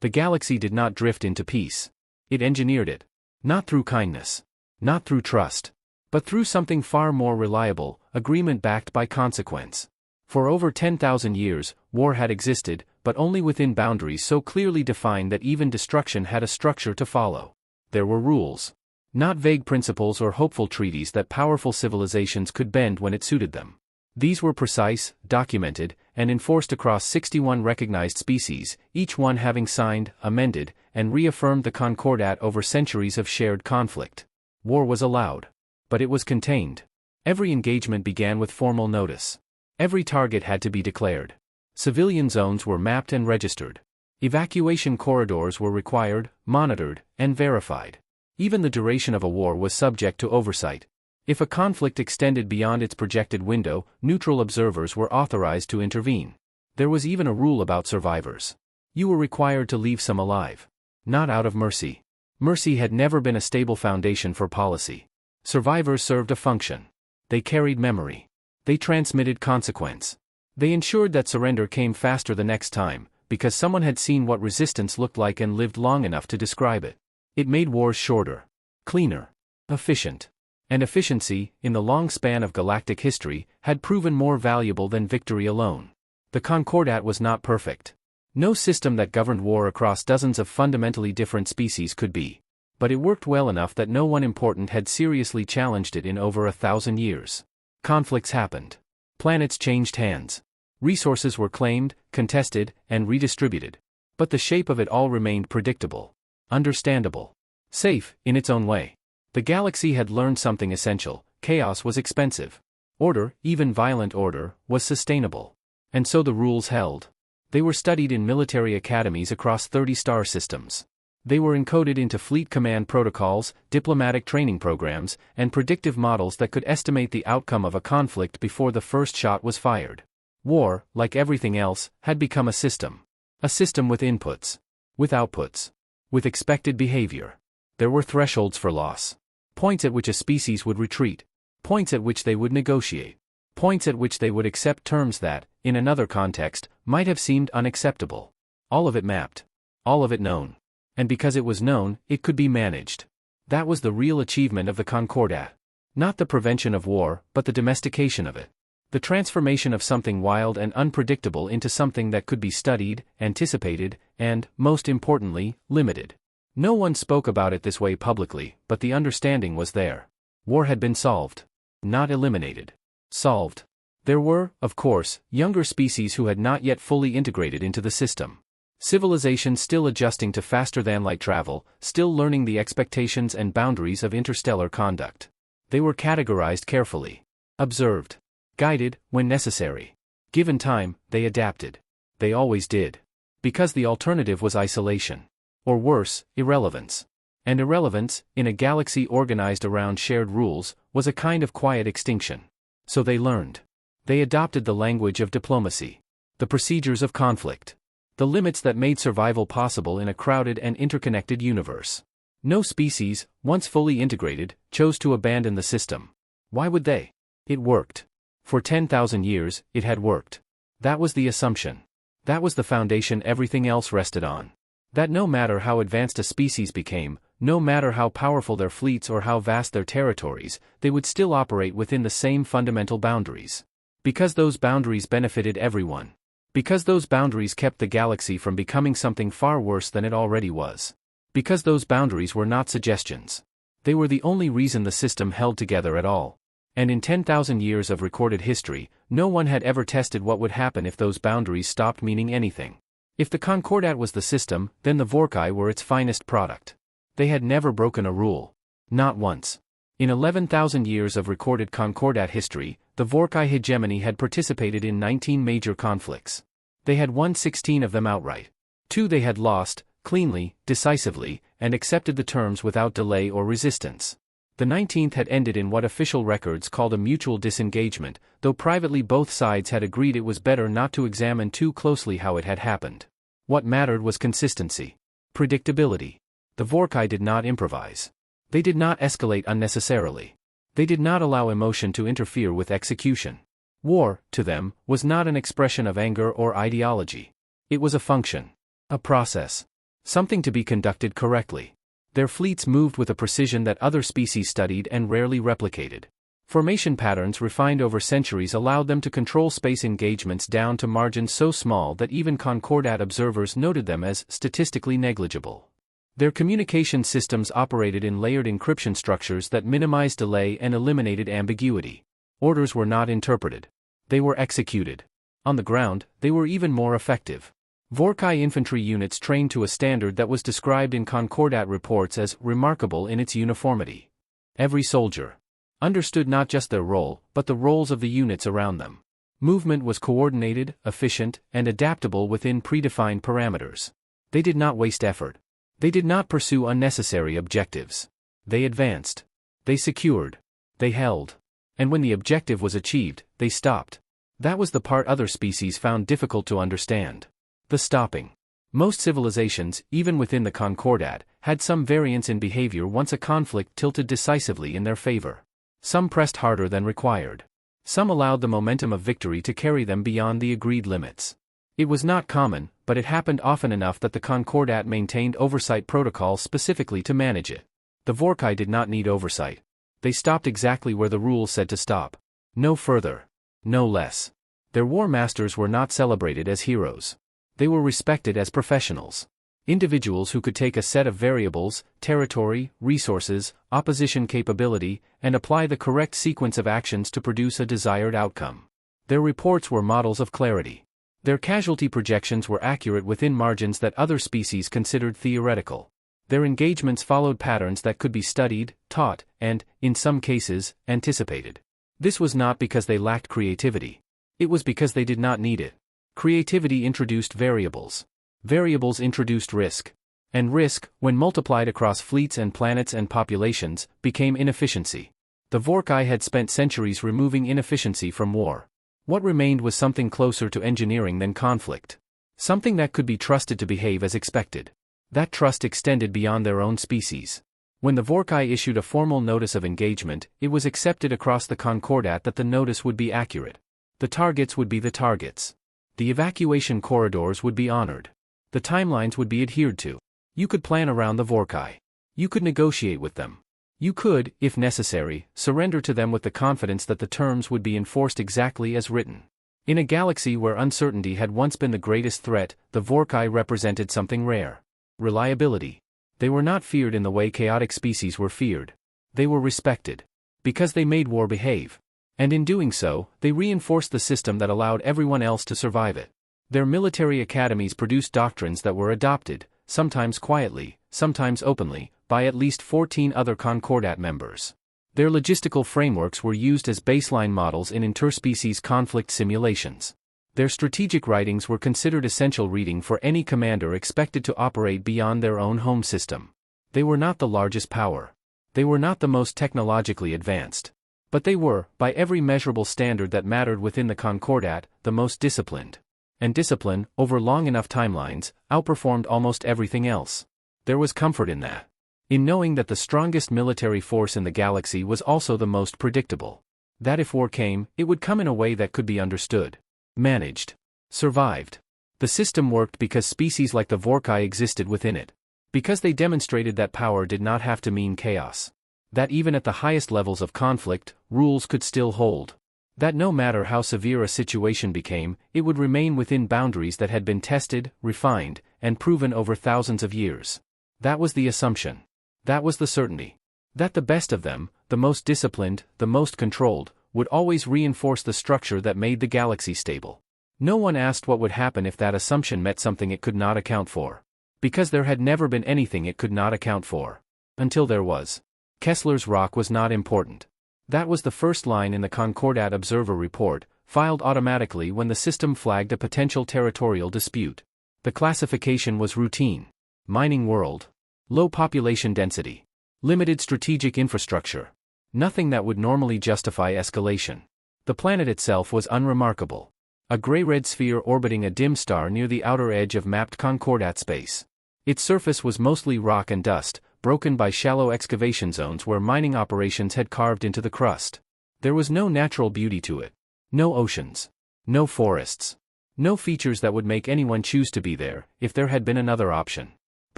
The galaxy did not drift into peace. It engineered it. Not through kindness. Not through trust. But through something far more reliable, agreement backed by consequence. For over 10,000 years, war had existed, but only within boundaries so clearly defined that even destruction had a structure to follow. There were rules. Not vague principles or hopeful treaties that powerful civilizations could bend when it suited them. These were precise, documented, and enforced across 61 recognized species, each one having signed, amended, and reaffirmed the Concordat over centuries of shared conflict. War was allowed. But it was contained. Every engagement began with formal notice. Every target had to be declared. Civilian zones were mapped and registered. Evacuation corridors were required, monitored, and verified. Even the duration of a war was subject to oversight. If a conflict extended beyond its projected window, neutral observers were authorized to intervene. There was even a rule about survivors. You were required to leave some alive. Not out of mercy. Mercy had never been a stable foundation for policy. Survivors served a function. They carried memory. They transmitted consequence. They ensured that surrender came faster the next time, because someone had seen what resistance looked like and lived long enough to describe it. It made wars shorter, cleaner, efficient. And efficiency, in the long span of galactic history, had proven more valuable than victory alone. The Concordat was not perfect. No system that governed war across dozens of fundamentally different species could be. But it worked well enough that no one important had seriously challenged it in over 1,000 years. Conflicts happened. Planets changed hands. Resources were claimed, contested, and redistributed. But the shape of it all remained predictable. Understandable. Safe, in its own way. The galaxy had learned something essential: chaos was expensive. Order, even violent order, was sustainable. And so the rules held. They were studied in military academies across 30 star systems. They were encoded into fleet command protocols, diplomatic training programs, and predictive models that could estimate the outcome of a conflict before the first shot was fired. War, like everything else, had become a system. A system with inputs. With outputs. With expected behavior. There were thresholds for loss. Points at which a species would retreat. Points at which they would negotiate. Points at which they would accept terms that, in another context, might have seemed unacceptable. All of it mapped. All of it known. And because it was known, it could be managed. That was the real achievement of the Concordat. Not the prevention of war, but the domestication of it. The transformation of something wild and unpredictable into something that could be studied, anticipated, and, most importantly, limited. No one spoke about it this way publicly, but the understanding was there. War had been solved. Not eliminated. Solved. There were, of course, younger species who had not yet fully integrated into the system. Civilizations still adjusting to faster-than-light travel, still learning the expectations and boundaries of interstellar conduct. They were categorized carefully. Observed. Guided, when necessary. Given time, they adapted. They always did. Because the alternative was isolation. Or worse, irrelevance. And irrelevance, in a galaxy organized around shared rules, was a kind of quiet extinction. So they learned. They adopted the language of diplomacy. The procedures of conflict. The limits that made survival possible in a crowded and interconnected universe. No species, once fully integrated, chose to abandon the system. Why would they? It worked. For 10,000 years, it had worked. That was the assumption. That was the foundation everything else rested on. That no matter how advanced a species became, no matter how powerful their fleets or how vast their territories, they would still operate within the same fundamental boundaries. Because those boundaries benefited everyone. Because those boundaries kept the galaxy from becoming something far worse than it already was. Because those boundaries were not suggestions. They were the only reason the system held together at all. And in 10,000 years of recorded history, no one had ever tested what would happen if those boundaries stopped meaning anything. If the Concordat was the system, then the Vorkai were its finest product. They had never broken a rule. Not once. In 11,000 years of recorded Concordat history, the Vorkai hegemony had participated in 19 major conflicts. They had won 16 of them outright. 2 they had lost, cleanly, decisively, and accepted the terms without delay or resistance. The 19th had ended in what official records called a mutual disengagement, though privately both sides had agreed it was better not to examine too closely how it had happened. What mattered was consistency. Predictability. The Vorkai did not improvise. They did not escalate unnecessarily. They did not allow emotion to interfere with execution. War, to them, was not an expression of anger or ideology. It was a function. A process. something to be conducted correctly. Their fleets moved with a precision that other species studied and rarely replicated. Formation patterns refined over centuries allowed them to control space engagements down to margins so small that even Concordat observers noted them as statistically negligible. Their communication systems operated in layered encryption structures that minimized delay and eliminated ambiguity. Orders were not interpreted. They were executed. On the ground, they were even more effective. HFY infantry units trained to a standard that was described in Concordat reports as remarkable in its uniformity. Every soldier understood not just their role, but the roles of the units around them. Movement was coordinated, efficient, and adaptable within predefined parameters. They did not waste effort. They did not pursue unnecessary objectives. They advanced. They secured. They held. And when the objective was achieved, they stopped. That was the part other species found difficult to understand. The stopping. Most civilizations, even within the Concordat, had some variance in behavior once a conflict tilted decisively in their favor. Some pressed harder than required. Some allowed the momentum of victory to carry them beyond the agreed limits. It was not common, but it happened often enough that the Concordat maintained oversight protocols specifically to manage it. The HFY did not need oversight. They stopped exactly where the rules said to stop. No further. No less. Their war masters were not celebrated as heroes. They were respected as professionals. Individuals who could take a set of variables, territory, resources, opposition capability, and apply the correct sequence of actions to produce a desired outcome. Their reports were models of clarity. Their casualty projections were accurate within margins that other species considered theoretical. Their engagements followed patterns that could be studied, taught, and, in some cases, anticipated. This was not because they lacked creativity. It was because they did not need it. Creativity introduced variables. Variables introduced risk. And risk, when multiplied across fleets and planets and populations, became inefficiency. The HFY had spent centuries removing inefficiency from war. What remained was something closer to engineering than conflict. Something that could be trusted to behave as expected. That trust extended beyond their own species. When the HFY issued a formal notice of engagement, it was accepted across the Concordat that the notice would be accurate. The targets would be the targets. The evacuation corridors would be honored. The timelines would be adhered to. You could plan around the HFY. You could negotiate with them. You could, if necessary, surrender to them with the confidence that the terms would be enforced exactly as written. In a galaxy where uncertainty had once been the greatest threat, the HFY represented something rare. Reliability. They were not feared in the way chaotic species were feared. They were respected. Because they made war behave. And in doing so, they reinforced the system that allowed everyone else to survive it. Their military academies produced doctrines that were adopted, sometimes quietly, sometimes openly, by at least 14 other Concordat members. Their logistical frameworks were used as baseline models in interspecies conflict simulations. Their strategic writings were considered essential reading for any commander expected to operate beyond their own home system. They were not the largest power. They were not the most technologically advanced. But they were, by every measurable standard that mattered within the Concordat, the most disciplined. And discipline, over long enough timelines, outperformed almost everything else. There was comfort in that. In knowing that the strongest military force in the galaxy was also the most predictable. That if war came, it would come in a way that could be understood. Managed. Survived. The system worked because species like the HFY existed within it. Because they demonstrated that power did not have to mean chaos. That even at the highest levels of conflict, rules could still hold. That no matter how severe a situation became, it would remain within boundaries that had been tested, refined, and proven over thousands of years. That was the assumption. That was the certainty. That the best of them, the most disciplined, the most controlled, would always reinforce the structure that made the galaxy stable. No one asked what would happen if that assumption met something it could not account for. Because there had never been anything it could not account for. Until there was. Kessler's rock was not important. That was the first line in the Concordat Observer Report, filed automatically when the system flagged a potential territorial dispute. The classification was routine. Mining world. Low population density. Limited strategic infrastructure. Nothing that would normally justify escalation. The planet itself was unremarkable. A gray-red sphere orbiting a dim star near the outer edge of mapped Concordat space. Its surface was mostly rock and dust, broken by shallow excavation zones where mining operations had carved into the crust. There was no natural beauty to it. No oceans. No forests. No features that would make anyone choose to be there, if there had been another option.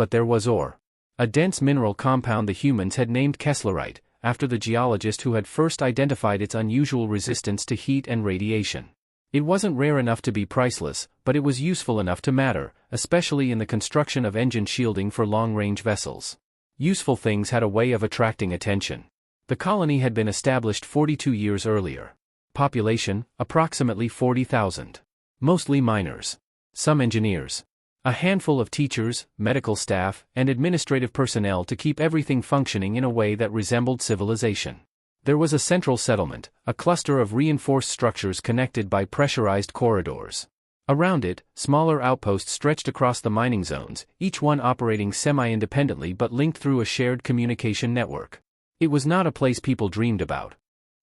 But there was ore. A dense mineral compound the humans had named Kesslerite, after the geologist who had first identified its unusual resistance to heat and radiation. It wasn't rare enough to be priceless, but it was useful enough to matter, especially in the construction of engine shielding for long-range vessels. Useful things had a way of attracting attention. The colony had been established 42 years earlier. Population, approximately 40,000. Mostly miners. Some engineers. A handful of teachers, medical staff, and administrative personnel to keep everything functioning in a way that resembled civilization. There was a central settlement, a cluster of reinforced structures connected by pressurized corridors. Around it, smaller outposts stretched across the mining zones, each one operating semi-independently but linked through a shared communication network. It was not a place people dreamed about.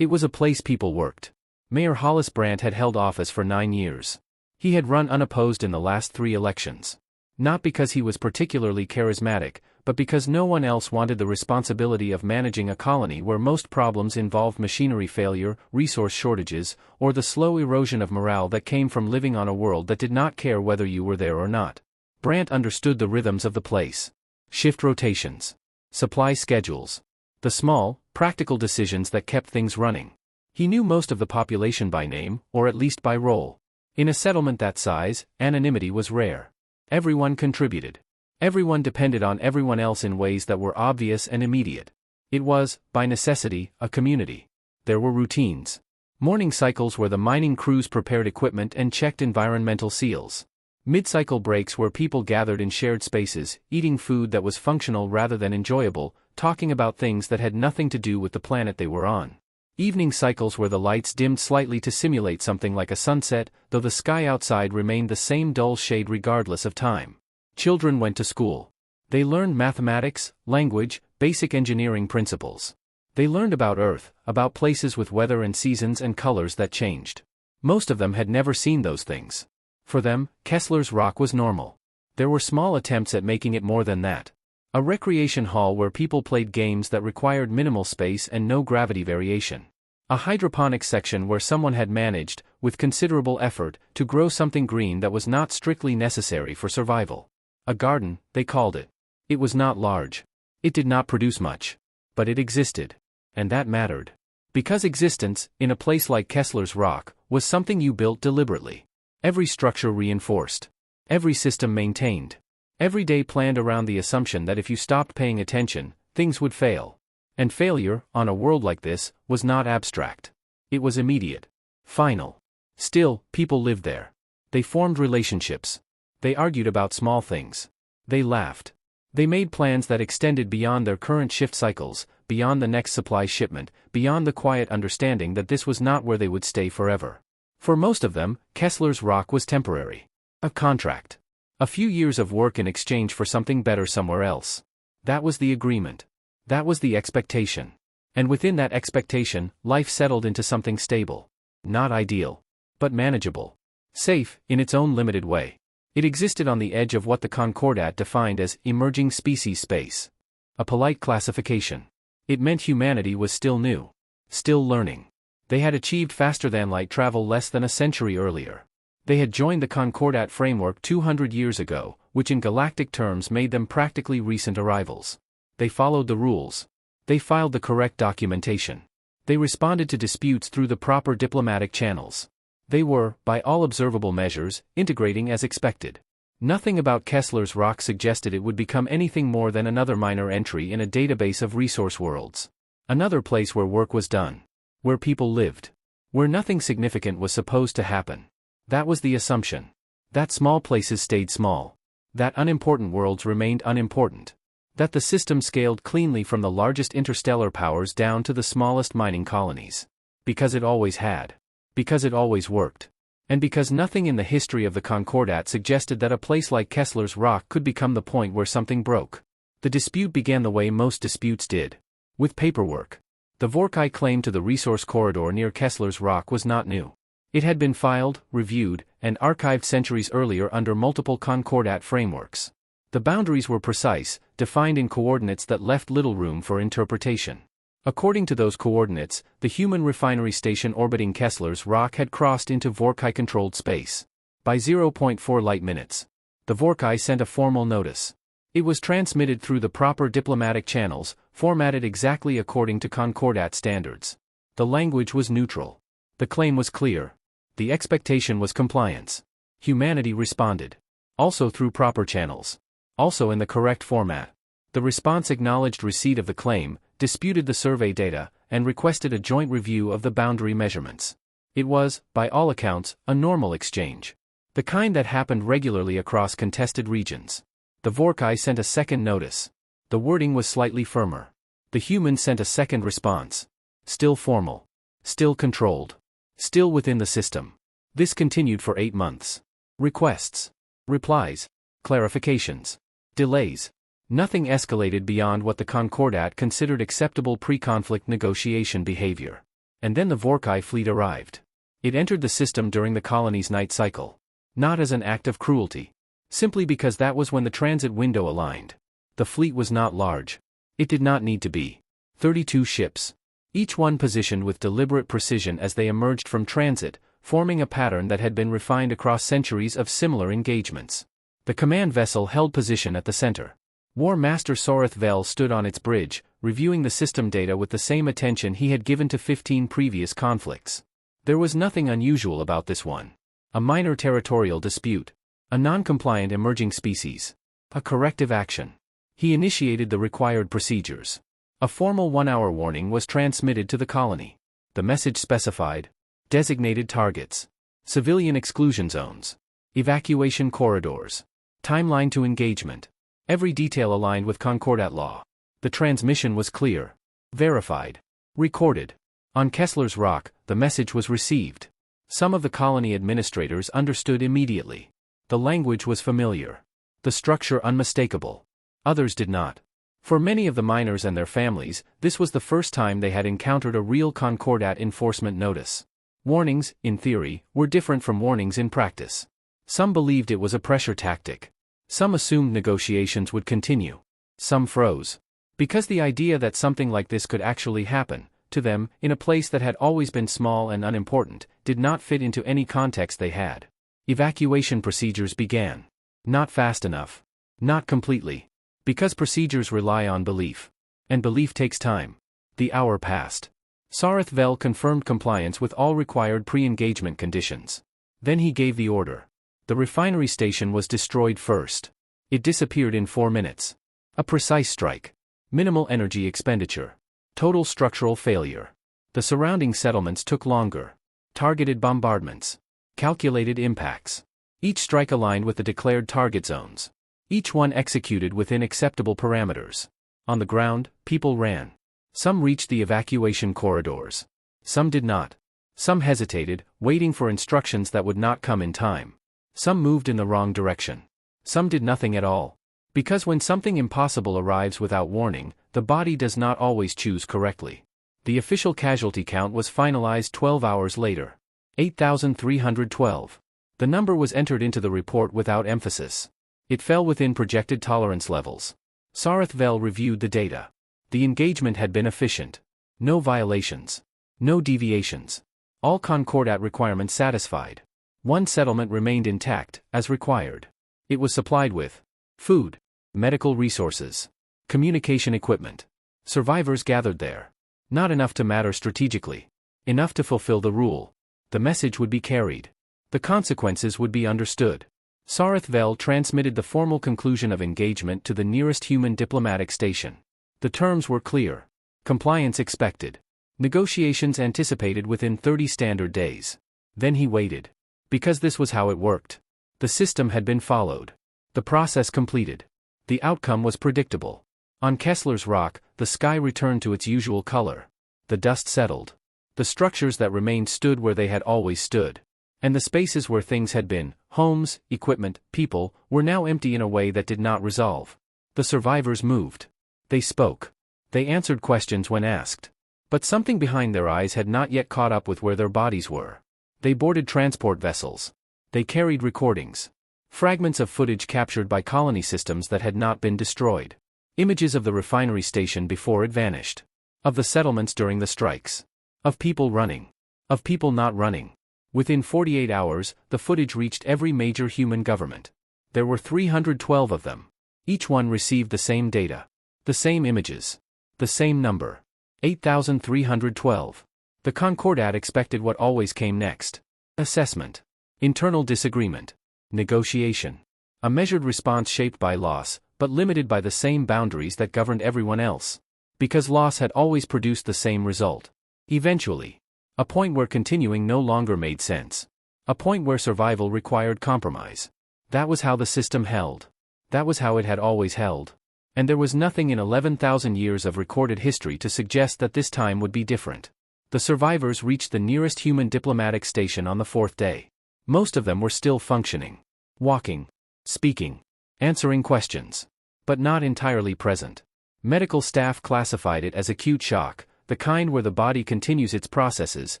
It was a place people worked. Mayor Hollis Brandt had held office for 9 years. He had run unopposed in the last 3 elections. Not because he was particularly charismatic, but because no one else wanted the responsibility of managing a colony where most problems involved machinery failure, resource shortages, or the slow erosion of morale that came from living on a world that did not care whether you were there or not. Brandt understood the rhythms of the place. Shift rotations. Supply schedules. The small, practical decisions that kept things running. He knew most of the population by name, or at least by role. In a settlement that size, anonymity was rare. Everyone contributed. Everyone depended on everyone else in ways that were obvious and immediate. It was, by necessity, a community. There were routines. Morning cycles where the mining crews prepared equipment and checked environmental seals. Mid-cycle breaks where people gathered in shared spaces, eating food that was functional rather than enjoyable, talking about things that had nothing to do with the planet they were on. Evening cycles where the lights dimmed slightly to simulate something like a sunset, though the sky outside remained the same dull shade regardless of time. Children went to school. They learned mathematics, language, basic engineering principles. They learned about Earth, about places with weather and seasons and colors that changed. Most of them had never seen those things. For them, Kessler's Rock was normal. There were small attempts at making it more than that. A recreation hall where people played games that required minimal space and no gravity variation. A hydroponics section where someone had managed, with considerable effort, to grow something green that was not strictly necessary for survival. A garden, they called it. It was not large. It did not produce much. But it existed. And that mattered. Because existence, in a place like Kessler's Rock, was something you built deliberately. Every structure reinforced. Every system maintained. Every day planned around the assumption that if you stopped paying attention, things would fail. And failure, on a world like this, was not abstract. It was immediate. Final. Still, people lived there. They formed relationships. They argued about small things. They laughed. They made plans that extended beyond their current shift cycles, beyond the next supply shipment, beyond the quiet understanding that this was not where they would stay forever. For most of them, Kessler's Rock was temporary. A contract. A few years of work in exchange for something better somewhere else. That was the agreement. That was the expectation. And within that expectation, life settled into something stable. Not ideal. But manageable. Safe, in its own limited way. It existed on the edge of what the Concordat defined as emerging species space. A polite classification. It meant humanity was still new. Still learning. They had achieved faster-than-light travel less than a century earlier. They had joined the Concordat framework 200 years ago, which in galactic terms made them practically recent arrivals. They followed the rules. They filed the correct documentation. They responded to disputes through the proper diplomatic channels. They were, by all observable measures, integrating as expected. Nothing about Kessler's Rock suggested it would become anything more than another minor entry in a database of resource worlds. Another place where work was done. Where people lived. Where nothing significant was supposed to happen. That was the assumption. That small places stayed small. That unimportant worlds remained unimportant. That the system scaled cleanly from the largest interstellar powers down to the smallest mining colonies. Because it always had. Because it always worked. And because nothing in the history of the Concordat suggested that a place like Kessler's Rock could become the point where something broke. The dispute began the way most disputes did. With paperwork. The Vorkai claim to the resource corridor near Kessler's Rock was not new. It had been filed, reviewed, and archived centuries earlier under multiple Concordat frameworks. The boundaries were precise, defined in coordinates that left little room for interpretation. According to those coordinates, the human refinery station orbiting Kessler's Rock had crossed into Vorkai-controlled space. By 0.4 light minutes. The Vorkai sent a formal notice. It was transmitted through the proper diplomatic channels, formatted exactly according to Concordat standards. The language was neutral. The claim was clear. The expectation was compliance. Humanity responded. Also through proper channels. Also in the correct format. The response acknowledged receipt of the claim, disputed the survey data, and requested a joint review of the boundary measurements. It was, by all accounts, a normal exchange. The kind that happened regularly across contested regions. The HFY-SCI sent a second notice. The wording was slightly firmer. The human sent a second response. Still formal. Still controlled. Still within the system. This continued for 8 months. Requests. Replies. Clarifications. Delays. Nothing escalated beyond what the Concordat considered acceptable pre-conflict negotiation behavior. And then the HFY-SCI fleet arrived. It entered the system during the colony's night cycle. Not as an act of cruelty. Simply because that was when the transit window aligned. The fleet was not large. It did not need to be. 32 ships. Each one positioned with deliberate precision as they emerged from transit, forming a pattern that had been refined across centuries of similar engagements. The command vessel held position at the center. War Master Soreth Vel stood on its bridge, reviewing the system data with the same attention he had given to 15 previous conflicts. There was nothing unusual about this one. A minor territorial dispute. A non-compliant emerging species. A corrective action. He initiated the required procedures. A formal 1-hour warning was transmitted to the colony. The message specified designated targets, civilian exclusion zones, evacuation corridors, timeline to engagement. Every detail aligned with Concordat law. The transmission was clear, verified, recorded. On Kessler's Rock, the message was received. Some of the colony administrators understood immediately. The language was familiar. The structure unmistakable. Others did not. For many of the miners and their families, this was the first time they had encountered a real Concordat enforcement notice. Warnings, in theory, were different from warnings in practice. Some believed it was a pressure tactic. Some assumed negotiations would continue. Some froze. Because the idea that something like this could actually happen, to them, in a place that had always been small and unimportant, did not fit into any context they had. Evacuation procedures began. Not fast enough. Not completely. Because procedures rely on belief. And belief takes time. The hour passed. Soreth Vel confirmed compliance with all required pre-engagement conditions. Then he gave the order. The refinery station was destroyed first. It disappeared in 4 minutes. A precise strike. Minimal energy expenditure. Total structural failure. The surrounding settlements took longer. Targeted bombardments. Calculated impacts. Each strike aligned with the declared target zones. Each one executed within acceptable parameters. On the ground, people ran. Some reached the evacuation corridors. Some did not. Some hesitated, waiting for instructions that would not come in time. Some moved in the wrong direction. Some did nothing at all. Because when something impossible arrives without warning, the body does not always choose correctly. The official casualty count was finalized 12 hours later. 8,312. The number was entered into the report without emphasis. It fell within projected tolerance levels. Soreth Vel reviewed the data. The engagement had been efficient. No violations. No deviations. All Concordat requirements satisfied. One settlement remained intact, as required. It was supplied with food, medical resources, communication equipment. Survivors gathered there. Not enough to matter strategically. Enough to fulfill the rule. The message would be carried. The consequences would be understood. Soreth Vel transmitted the formal conclusion of engagement to the nearest human diplomatic station. The terms were clear. Compliance expected. Negotiations anticipated within 30 standard days. Then he waited. Because this was how it worked. The system had been followed. The process completed. The outcome was predictable. On Kessler's Rock, the sky returned to its usual color. The dust settled. The structures that remained stood where they had always stood. And the spaces where things had been, homes, equipment, people, were now empty in a way that did not resolve. The survivors moved. They spoke. They answered questions when asked. But something behind their eyes had not yet caught up with where their bodies were. They boarded transport vessels. They carried recordings. Fragments of footage captured by colony systems that had not been destroyed. Images of the refinery station before it vanished. Of the settlements during the strikes. Of people running. Of people not running. Within 48 hours, the footage reached every major human government. There were 312 of them. Each one received the same data. The same images. The same number. 8,312. The Concordat expected what always came next. Assessment. Internal disagreement. Negotiation. A measured response shaped by loss, but limited by the same boundaries that governed everyone else. Because loss had always produced the same result. Eventually. A point where continuing no longer made sense. A point where survival required compromise. That was how the system held. That was how it had always held. And there was nothing in 11,000 years of recorded history to suggest that this time would be different. The survivors reached the nearest human diplomatic station on the 4th day. Most of them were still functioning. Walking. Speaking. Answering questions. But not entirely present. Medical staff classified it as acute shock, the kind where the body continues its processes,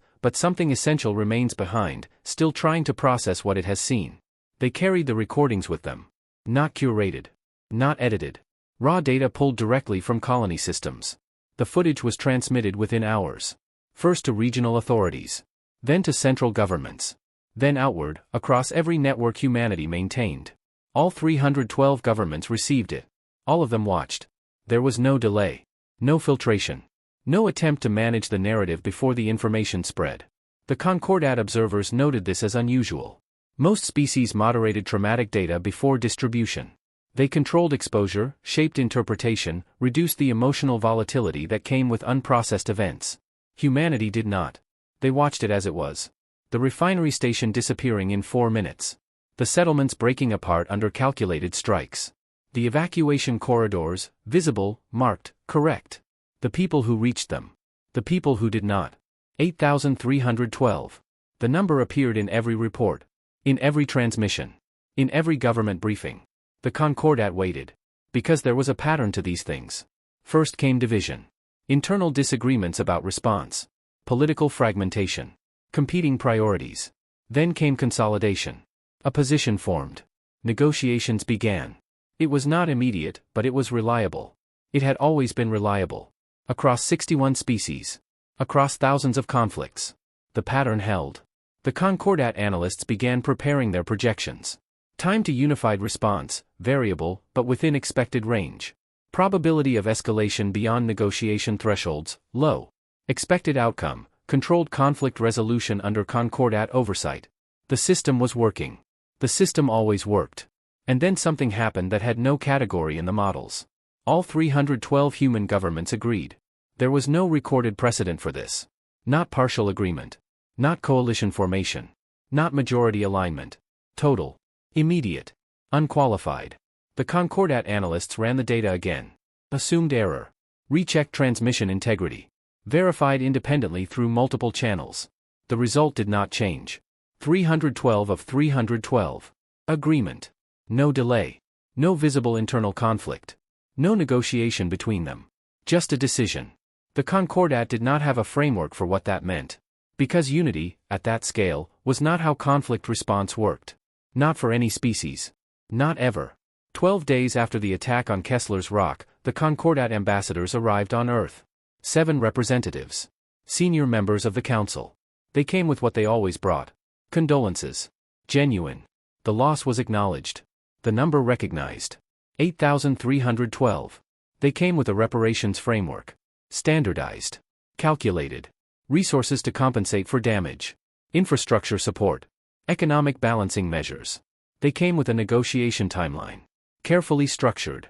but something essential remains behind, still trying to process what it has seen. They carried the recordings with them. Not curated. Not edited. Raw data pulled directly from colony systems. The footage was transmitted within hours. First to regional authorities. Then to central governments. Then outward, across every network humanity maintained. All 312 governments received it. All of them watched. There was no delay. No filtration. No attempt to manage the narrative before the information spread. The Concordat observers noted this as unusual. Most species moderated traumatic data before distribution. They controlled exposure, shaped interpretation, reduced the emotional volatility that came with unprocessed events. Humanity did not. They watched it as it was. The refinery station disappearing in 4 minutes. The settlements breaking apart under calculated strikes. The evacuation corridors, visible, marked, correct. The people who reached them. The people who did not. 8,312. The number appeared in every report. In every transmission. In every government briefing. The Concordat waited. Because there was a pattern to these things. First came division. Internal disagreements about response. Political fragmentation. Competing priorities. Then came consolidation. A position formed. Negotiations began. It was not immediate, but it was reliable. It had always been reliable. Across 61 species. Across thousands of conflicts. The pattern held. The Concordat analysts began preparing their projections. Time to unified response, variable, but within expected range. Probability of escalation beyond negotiation thresholds, low. Expected outcome, controlled conflict resolution under Concordat oversight. The system was working. The system always worked. And then something happened that had no category in the models. All 312 human governments agreed. There was no recorded precedent for this. Not partial agreement. Not coalition formation. Not majority alignment. Total. Immediate. Unqualified. The Concordat analysts ran the data again. Assumed error. Rechecked transmission integrity. Verified independently through multiple channels. The result did not change. 312 of 312. Agreement. No delay. No visible internal conflict. No negotiation between them. Just a decision. The Concordat did not have a framework for what that meant. Because unity, at that scale, was not how conflict response worked. Not for any species. Not ever. 12 days after the attack on Kessler's Rock, the Concordat ambassadors arrived on Earth. 7 representatives. Senior members of the council. They came with what they always brought. Condolences. Genuine. The loss was acknowledged. The number recognized. 8,312. They came with a reparations framework. Standardized. Calculated. Resources to compensate for damage. Infrastructure support. Economic balancing measures. They came with a negotiation timeline. Carefully structured.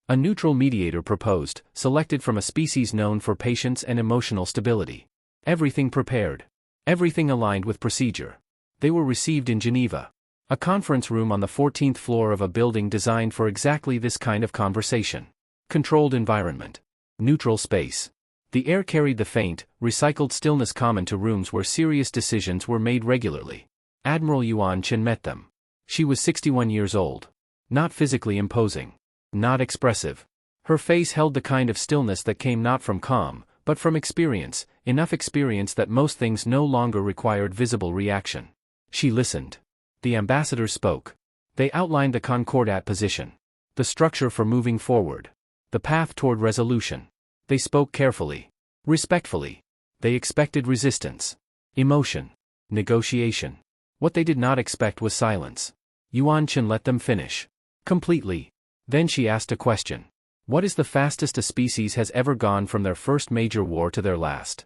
A neutral mediator proposed, selected from a species known for patience and emotional stability. Everything prepared. Everything aligned with procedure. They were received in Geneva. A conference room on the 14th floor of a building designed for exactly this kind of conversation. Controlled environment. Neutral space. The air carried the faint, recycled stillness common to rooms where serious decisions were made regularly. Admiral Yuan Chen met them. She was 61 years old. Not physically imposing. Not expressive. Her face held the kind of stillness that came not from calm, but from experience, enough experience that most things no longer required visible reaction. She listened. The ambassadors spoke. They outlined the Concordat position. The structure for moving forward. The path toward resolution. They spoke carefully. Respectfully. They expected resistance. Emotion. Negotiation. What they did not expect was silence. Yuan Chen let them finish. Completely. Then she asked a question. What is the fastest a species has ever gone from their first major war to their last?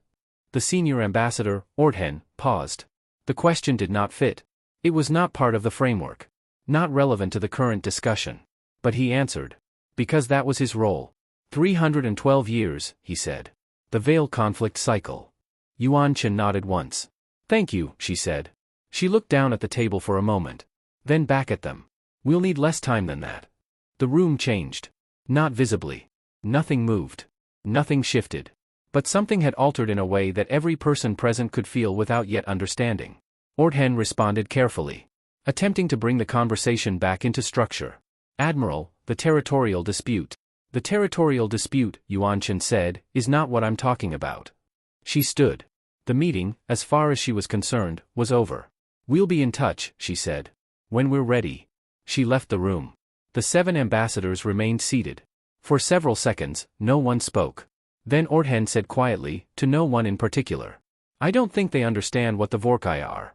The senior ambassador, Orthen, paused. The question did not fit. It was not part of the framework. Not relevant to the current discussion. But he answered. Because that was his role. 312 years, he said. The Veil conflict cycle. Yuan Chen nodded once. Thank you, she said. She looked down at the table for a moment. Then back at them. We'll need less time than that. The room changed. Not visibly. Nothing moved. Nothing shifted. But something had altered in a way that every person present could feel without yet understanding. Orthen responded carefully, attempting to bring the conversation back into structure. Admiral, the territorial dispute. The territorial dispute, Yuan Chen said, is not what I'm talking about. She stood. The meeting, as far as she was concerned, was over. We'll be in touch, she said. When we're ready. She left the room. The 7 ambassadors remained seated. For several seconds, no one spoke. Then Orthen said quietly, to no one in particular. I don't think they understand what the Vorkai are.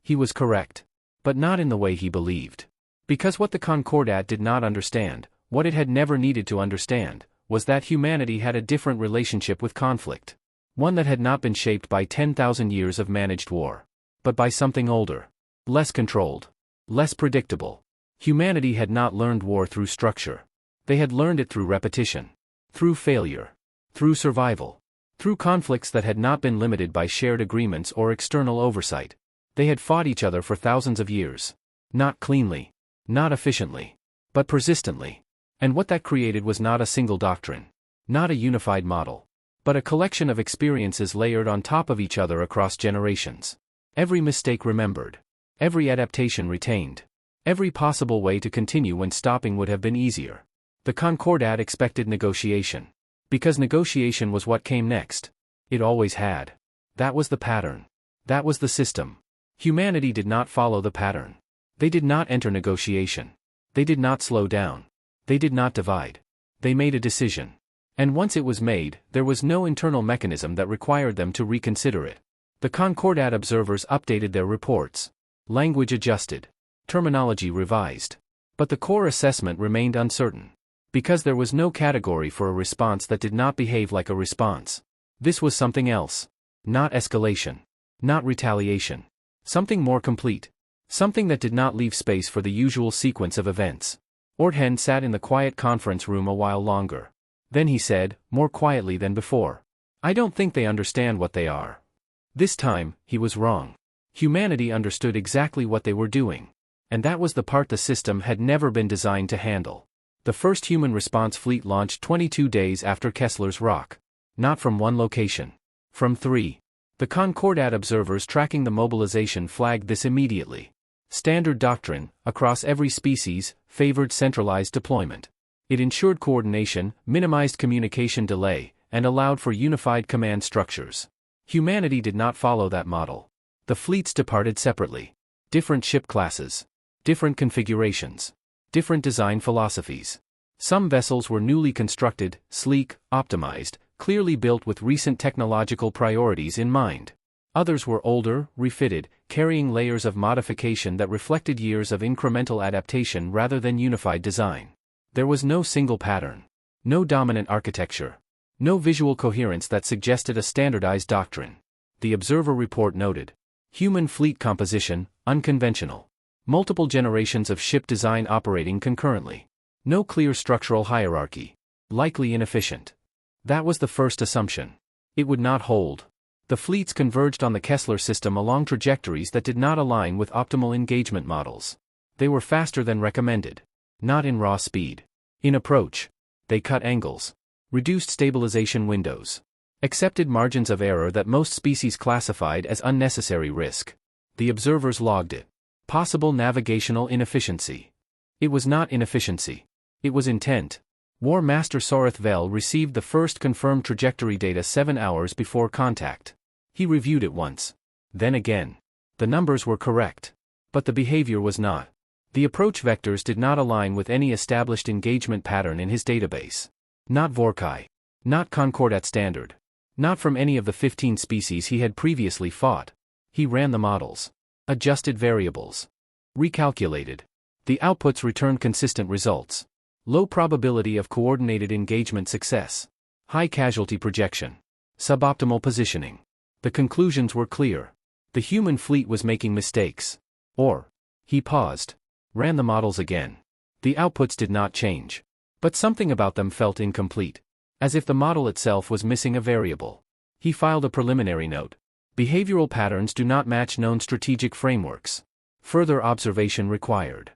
He was correct. But not in the way he believed. Because what the Concordat did not understand, what it had never needed to understand, was that humanity had a different relationship with conflict. One that had not been shaped by 10,000 years of managed war. But by something older. Less controlled. Less predictable. Humanity had not learned war through structure. They had learned it through repetition. Through failure. Through survival. Through conflicts that had not been limited by shared agreements or external oversight. They had fought each other for thousands of years. Not cleanly. Not efficiently. But persistently. And what that created was not a single doctrine. Not a unified model. But a collection of experiences layered on top of each other across generations. Every mistake remembered. Every adaptation retained. Every possible way to continue when stopping would have been easier. The Concordat expected negotiation. Because negotiation was what came next. It always had. That was the pattern. That was the system. Humanity did not follow the pattern. They did not enter negotiation. They did not slow down. They did not divide. They made a decision. And once it was made, there was no internal mechanism that required them to reconsider it. The Concordat observers updated their reports. Language adjusted. Terminology revised. But the core assessment remained uncertain. Because there was no category for a response that did not behave like a response. This was something else. Not escalation. Not retaliation. Something more complete. Something that did not leave space for the usual sequence of events. Orthen sat in the quiet conference room a while longer. Then he said, more quietly than before. I don't think they understand what they are. This time, he was wrong. Humanity understood exactly what they were doing. And that was the part the system had never been designed to handle. The first human response fleet launched 22 days after Kessler's Rock. Not from one location. From 3. The Concordat observers tracking the mobilization flagged this immediately. Standard doctrine, across every species, favored centralized deployment. It ensured coordination, minimized communication delay, and allowed for unified command structures. Humanity did not follow that model. The fleets departed separately. Different ship classes. Different configurations. Different design philosophies. Some vessels were newly constructed, sleek, optimized, clearly built with recent technological priorities in mind. Others were older, refitted, carrying layers of modification that reflected years of incremental adaptation rather than unified design. There was no single pattern. No dominant architecture. No visual coherence that suggested a standardized doctrine. The observer report noted. Human fleet composition, unconventional. Multiple generations of ship design operating concurrently. No clear structural hierarchy. Likely inefficient. That was the first assumption. It would not hold. The fleets converged on the Kessler system along trajectories that did not align with optimal engagement models. They were faster than recommended. Not in raw speed. In approach. They cut angles. Reduced stabilization windows. Accepted margins of error that most species classified as unnecessary risk. The observers logged it. Possible navigational inefficiency. It was not inefficiency. It was intent. War Master Soreth Vel received the first confirmed trajectory data 7 hours before contact. He reviewed it once. Then again. The numbers were correct. But the behavior was not. The approach vectors did not align with any established engagement pattern in his database. Not Vorkai. Not Concordat Standard. Not from any of the 15 species he had previously fought. He ran the models. Adjusted variables. Recalculated. The outputs returned consistent results. Low probability of coordinated engagement success. High casualty projection. Suboptimal positioning. The conclusions were clear. The human fleet was making mistakes. He paused. Ran the models again. The outputs did not change. But something about them felt incomplete. As if the model itself was missing a variable. He filed a preliminary note. Behavioral patterns do not match known strategic frameworks. Further observation required.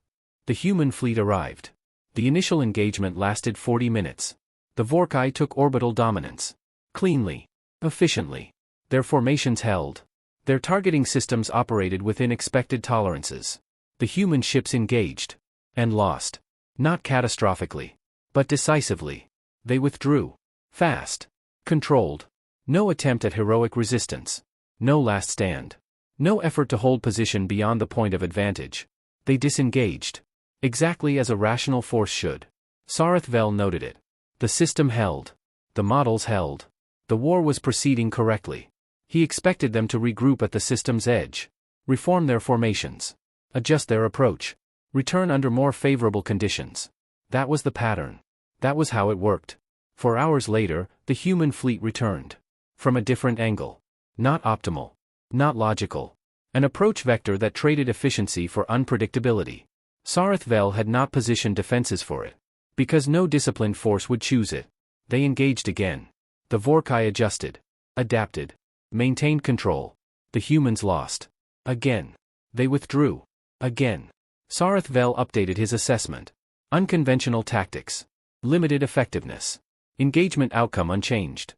The human fleet arrived. The initial engagement lasted 40 minutes. The Vorkai took orbital dominance. Cleanly. Efficiently. Their formations held. Their targeting systems operated within expected tolerances. The human ships engaged. And lost. Not catastrophically. But decisively. They withdrew. Fast. Controlled. No attempt at heroic resistance. No last stand. No effort to hold position beyond the point of advantage. They disengaged. Exactly as a rational force should. Sareth Vel noted it. The system held. The models held. The war was proceeding correctly. He expected them to regroup at the system's edge. Reform their formations. Adjust their approach. Return under more favorable conditions. That was the pattern. That was how it worked. 4 hours later, the human fleet returned. From a different angle. Not optimal. Not logical. An approach vector that traded efficiency for unpredictability. Sareth Vel had not positioned defenses for it. Because no disciplined force would choose it. They engaged again. The Vorkai adjusted. Adapted. Maintained control. The humans lost. Again. They withdrew. Again. Sareth Vel updated his assessment. Unconventional tactics. Limited effectiveness. Engagement outcome unchanged.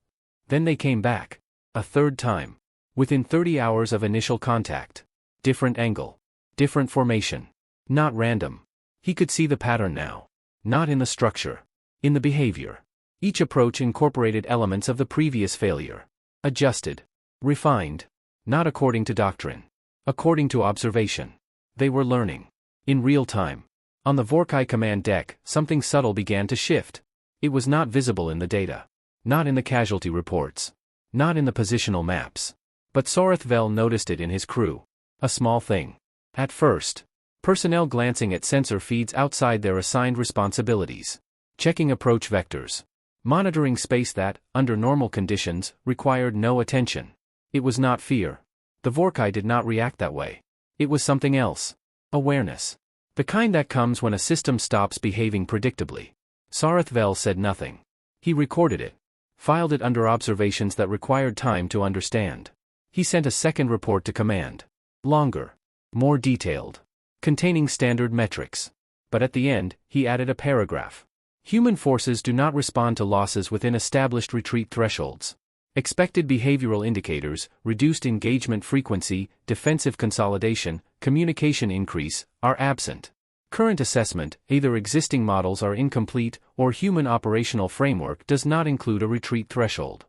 Then they came back. A third time. Within 30 hours of initial contact. Different angle. Different formation. Not random. He could see the pattern now. Not in the structure. In the behavior. Each approach incorporated elements of the previous failure. Adjusted. Refined. Not according to doctrine. According to observation. They were learning. In real time. On the Vorkai command deck, something subtle began to shift. It was not visible in the data. Not in the casualty reports. Not in the positional maps. But Sareth Vel noticed it in his crew. A small thing. At first. Personnel glancing at sensor feeds outside their assigned responsibilities. Checking approach vectors. Monitoring space that, under normal conditions, required no attention. It was not fear. The Vorkai did not react that way. It was something else. Awareness. The kind that comes when a system stops behaving predictably. Sareth Vel said nothing. He recorded it. Filed it under observations that required time to understand. He sent a second report to command. Longer. More detailed. Containing standard metrics. But at the end, he added a paragraph. Human forces do not respond to losses within established retreat thresholds. Expected behavioral indicators, reduced engagement frequency, defensive consolidation, communication increase, are absent. Current assessment, either existing models are incomplete, or human operational framework does not include a retreat threshold.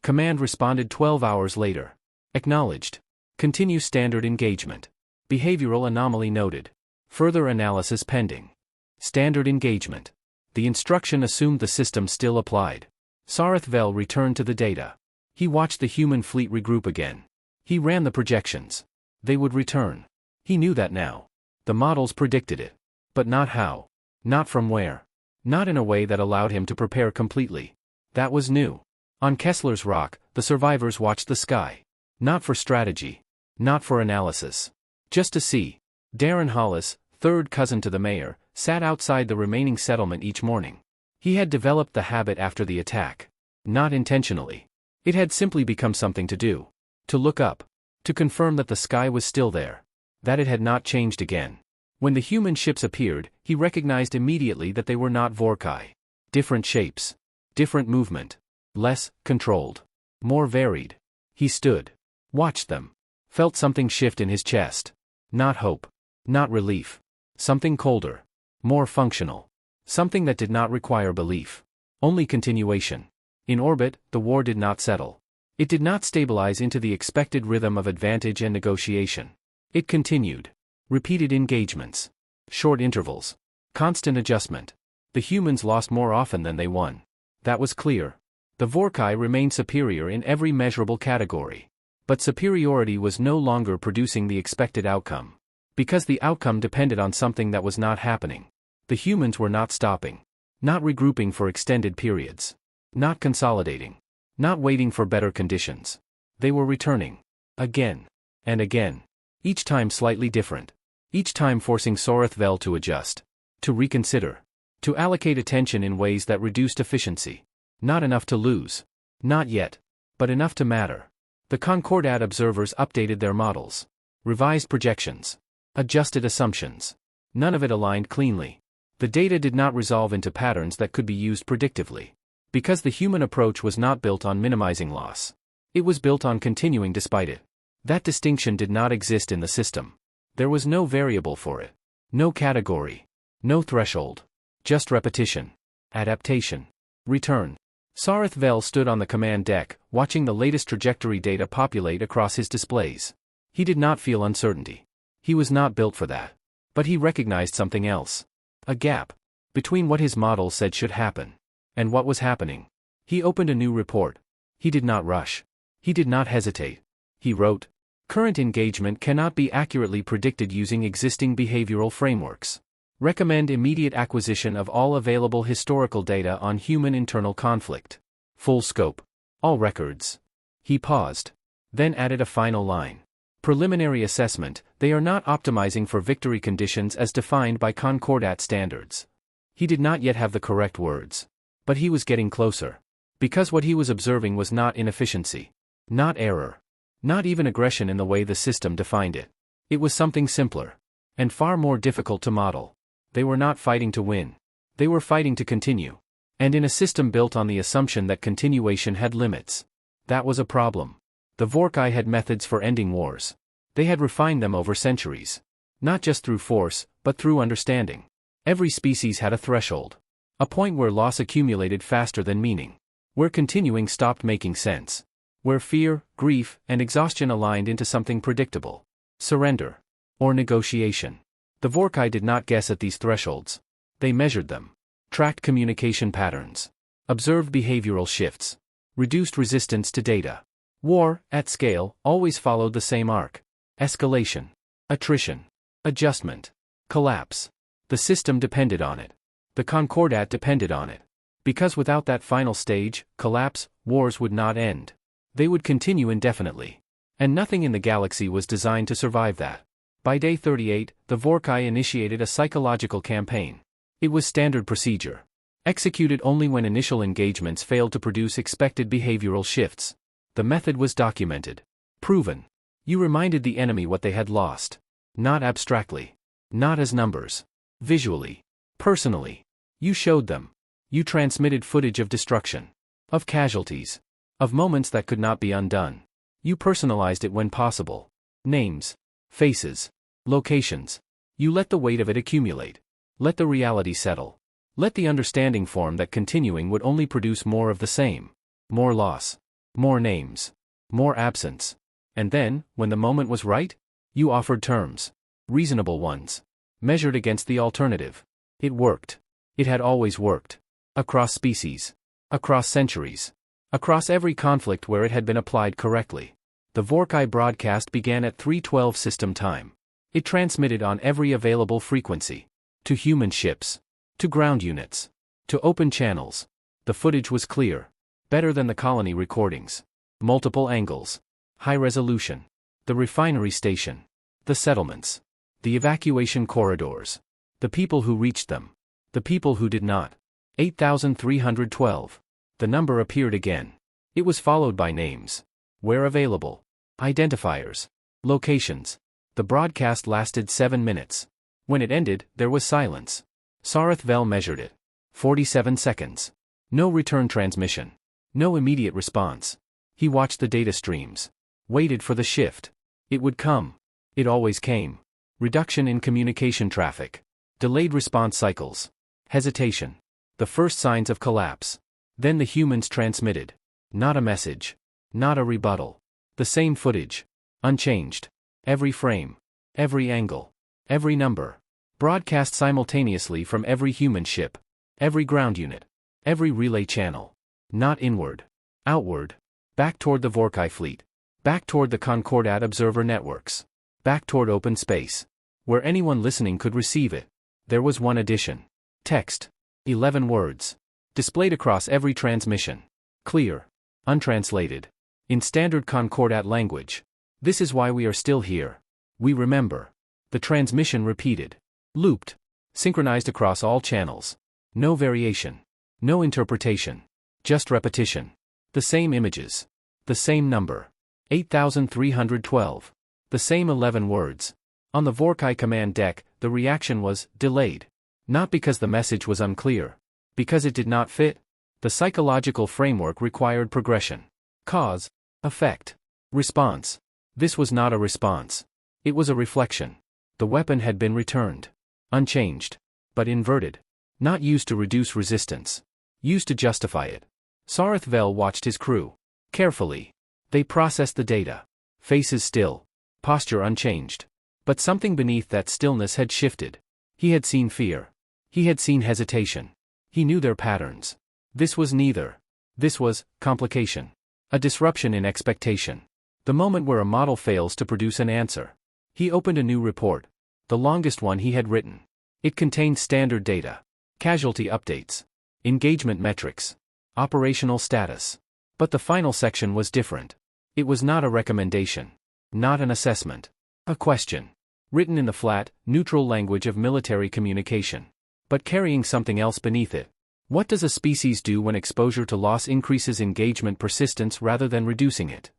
Command responded 12 hours later. Acknowledged. Continue standard engagement. Behavioral anomaly noted. Further analysis pending. Standard engagement. The instruction assumed the system still applied. Sareth Vel returned to the data. He watched the human fleet regroup again. He ran the projections. They would return. He knew that now. The models predicted it. But not how. Not from where. Not in a way that allowed him to prepare completely. That was new. On Kessler's Rock, the survivors watched the sky. Not for strategy. Not for analysis. Just to see. Darren Hollis, third cousin to the mayor, sat outside the remaining settlement each morning. He had developed the habit after the attack. Not intentionally. It had simply become something to do. To look up. To confirm that the sky was still there. That it had not changed again. When the human ships appeared, he recognized immediately that they were not Vorkai. Different shapes. Different movement. Less controlled. More varied. He stood. Watched them. Felt something shift in his chest. Not hope. Not relief. Something colder. More functional. Something that did not require belief. Only continuation. In orbit, the war did not settle. It did not stabilize into the expected rhythm of advantage and negotiation. It continued. Repeated engagements. Short intervals. Constant adjustment. The humans lost more often than they won. That was clear. The Vorkai remained superior in every measurable category. But superiority was no longer producing the expected outcome. Because the outcome depended on something that was not happening. The humans were not stopping. Not regrouping for extended periods. Not consolidating. Not waiting for better conditions. They were returning. Again. And again. Each time slightly different. Each time forcing Soreth Vel to adjust. To reconsider. To allocate attention in ways that reduced efficiency. Not enough to lose. Not yet. But enough to matter. The Concordat observers updated their models. Revised projections. Adjusted assumptions. None of it aligned cleanly. The data did not resolve into patterns that could be used predictively. Because the human approach was not built on minimizing loss. It was built on continuing despite it. That distinction did not exist in the system. There was no variable for it. No category. No threshold. Just repetition. Adaptation. Return. Soreth Vel stood on the command deck, watching the latest trajectory data populate across his displays. He did not feel uncertainty. He was not built for that. But he recognized something else. A gap. Between what his model said should happen. And what was happening. He opened a new report. He did not rush. He did not hesitate. He wrote, "Current engagement cannot be accurately predicted using existing behavioral frameworks. Recommend immediate acquisition of all available historical data on human internal conflict. Full scope. All records." He paused. Then added a final line. "Preliminary assessment, they are not optimizing for victory conditions as defined by Concordat standards." He did not yet have the correct words. But he was getting closer. Because what he was observing was not inefficiency. Not error. Not even aggression in the way the system defined it. It was something simpler. And far more difficult to model. They were not fighting to win. They were fighting to continue. And in a system built on the assumption that continuation had limits. That was a problem. The Vorkai had methods for ending wars. They had refined them over centuries. Not just through force, but through understanding. Every species had a threshold. A point where loss accumulated faster than meaning. Where continuing stopped making sense. Where fear, grief, and exhaustion aligned into something predictable. Surrender. Or negotiation. The Vorkai did not guess at these thresholds. They measured them. Tracked communication patterns. Observed behavioral shifts. Reduced resistance to data. War, at scale, always followed the same arc. Escalation. Attrition. Adjustment. Collapse. The system depended on it. The Concordat depended on it. Because without that final stage, collapse, wars would not end. They would continue indefinitely. And nothing in the galaxy was designed to survive that. By day 38, the Vorkai initiated a psychological campaign. It was standard procedure. Executed only when initial engagements failed to produce expected behavioral shifts. The method was documented. Proven. You reminded the enemy what they had lost. Not abstractly. Not as numbers. Visually. Personally. You showed them. You transmitted footage of destruction. Of casualties. Of moments that could not be undone. You personalized it when possible. Names. Faces. Locations. You let the weight of it accumulate. Let the reality settle. Let the understanding form that continuing would only produce more of the same. More loss. More names. More absence. And then, when the moment was right, you offered terms. Reasonable ones. Measured against the alternative. It worked. It had always worked. Across species. Across centuries. Across every conflict where it had been applied correctly. The Vorkai broadcast began at 3:12 system time. It transmitted on every available frequency. To human ships. To ground units. To open channels. The footage was clear. Better than the colony recordings. Multiple angles. High resolution. The refinery station. The settlements. The evacuation corridors. The people who reached them. The people who did not. 8,312. The number appeared again. It was followed by names. Where available. Identifiers. Locations. The broadcast lasted 7 minutes. When it ended, there was silence. Soreth Vel measured it. 47 seconds. No return transmission. No immediate response. He watched the data streams. Waited for the shift. It would come. It always came. Reduction in communication traffic. Delayed response cycles. Hesitation. The first signs of collapse. Then the humans transmitted. Not a message. Not a rebuttal. The same footage. Unchanged. Every frame. Every angle. Every number. Broadcast simultaneously from every human ship. Every ground unit. Every relay channel. Not inward. Outward. Back toward the Vorkai fleet. Back toward the Concordat observer networks. Back toward open space. Where anyone listening could receive it. There was one addition. Text. 11 words. Displayed across every transmission. Clear. Untranslated. In standard Concordat language. This is why we are still here. We remember. The transmission repeated. Looped. Synchronized across all channels. No variation. No interpretation. Just repetition. The same images. The same number. 8,312. The same 11 words. On the HFY-SCI command deck, the reaction was delayed. Not because the message was unclear. Because it did not fit. The psychological framework required progression. Cause. Effect. Response. This was not a response. It was a reflection. The weapon had been returned. Unchanged. But inverted. Not used to reduce resistance. Used to justify it. Sareth Vel watched his crew. Carefully. They processed the data. Faces still. Posture unchanged. But something beneath that stillness had shifted. He had seen fear. He had seen hesitation. He knew their patterns. This was neither. This was complication. A disruption in expectation. The moment where a model fails to produce an answer. He opened a new report. The longest one he had written. It contained standard data. Casualty updates. Engagement metrics. Operational status. But the final section was different. It was not a recommendation. Not an assessment. A question. Written in the flat, neutral language of military communication. But carrying something else beneath it. What does a species do when exposure to loss increases engagement persistence rather than reducing it?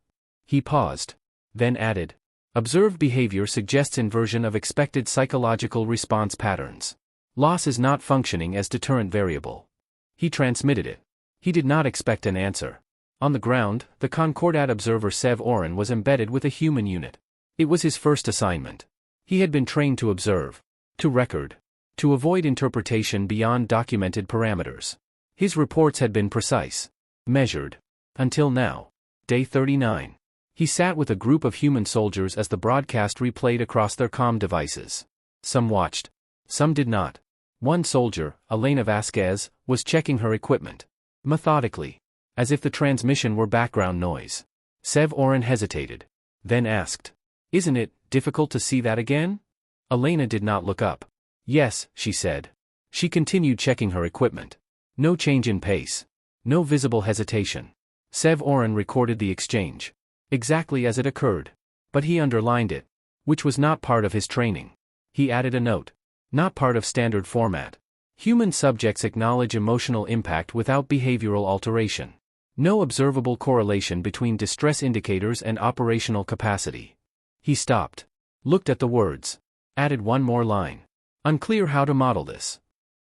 He paused. Then added. Observed behavior suggests inversion of expected psychological response patterns. Loss is not functioning as deterrent variable. He transmitted it. He did not expect an answer. On the ground, the Concordat observer Sev Oren was embedded with a human unit. It was his first assignment. He had been trained to observe. To record. To avoid interpretation beyond documented parameters. His reports had been precise. Measured. Until now. Day 39. He sat with a group of human soldiers as the broadcast replayed across their comm devices. Some watched. Some did not. One soldier, Elena Vasquez, was checking her equipment. Methodically. As if the transmission were background noise. Sev Oren hesitated. Then asked. Isn't it difficult to see that again? Elena did not look up. Yes, she said. She continued checking her equipment. No change in pace. No visible hesitation. Sev Oren recorded the exchange. Exactly as it occurred. But he underlined it. Which was not part of his training. He added a note. Not part of standard format. Human subjects acknowledge emotional impact without behavioral alteration. No observable correlation between distress indicators and operational capacity. He stopped. Looked at the words. Added one more line. Unclear how to model this.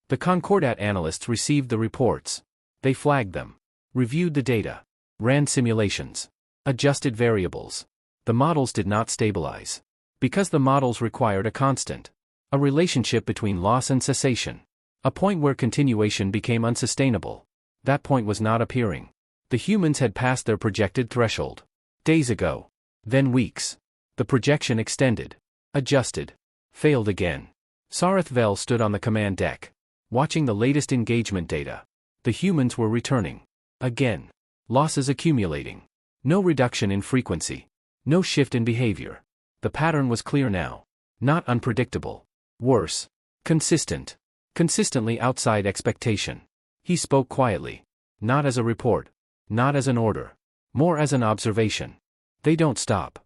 The Concordat analysts received the reports. They flagged them. Reviewed the data. Ran simulations. Adjusted variables. The models did not stabilize. Because the models required a constant. A relationship between loss and cessation. A point where continuation became unsustainable. That point was not appearing. The humans had passed their projected threshold. Days ago. Then weeks. The projection extended. Adjusted. Failed again. Sareth Vel stood on the command deck. Watching the latest engagement data. The humans were returning. Again. Losses accumulating. No reduction in frequency. No shift in behavior. The pattern was clear now. Not unpredictable. Worse. Consistent. Consistently outside expectation. He spoke quietly. Not as a report. Not as an order. More as an observation. They don't stop.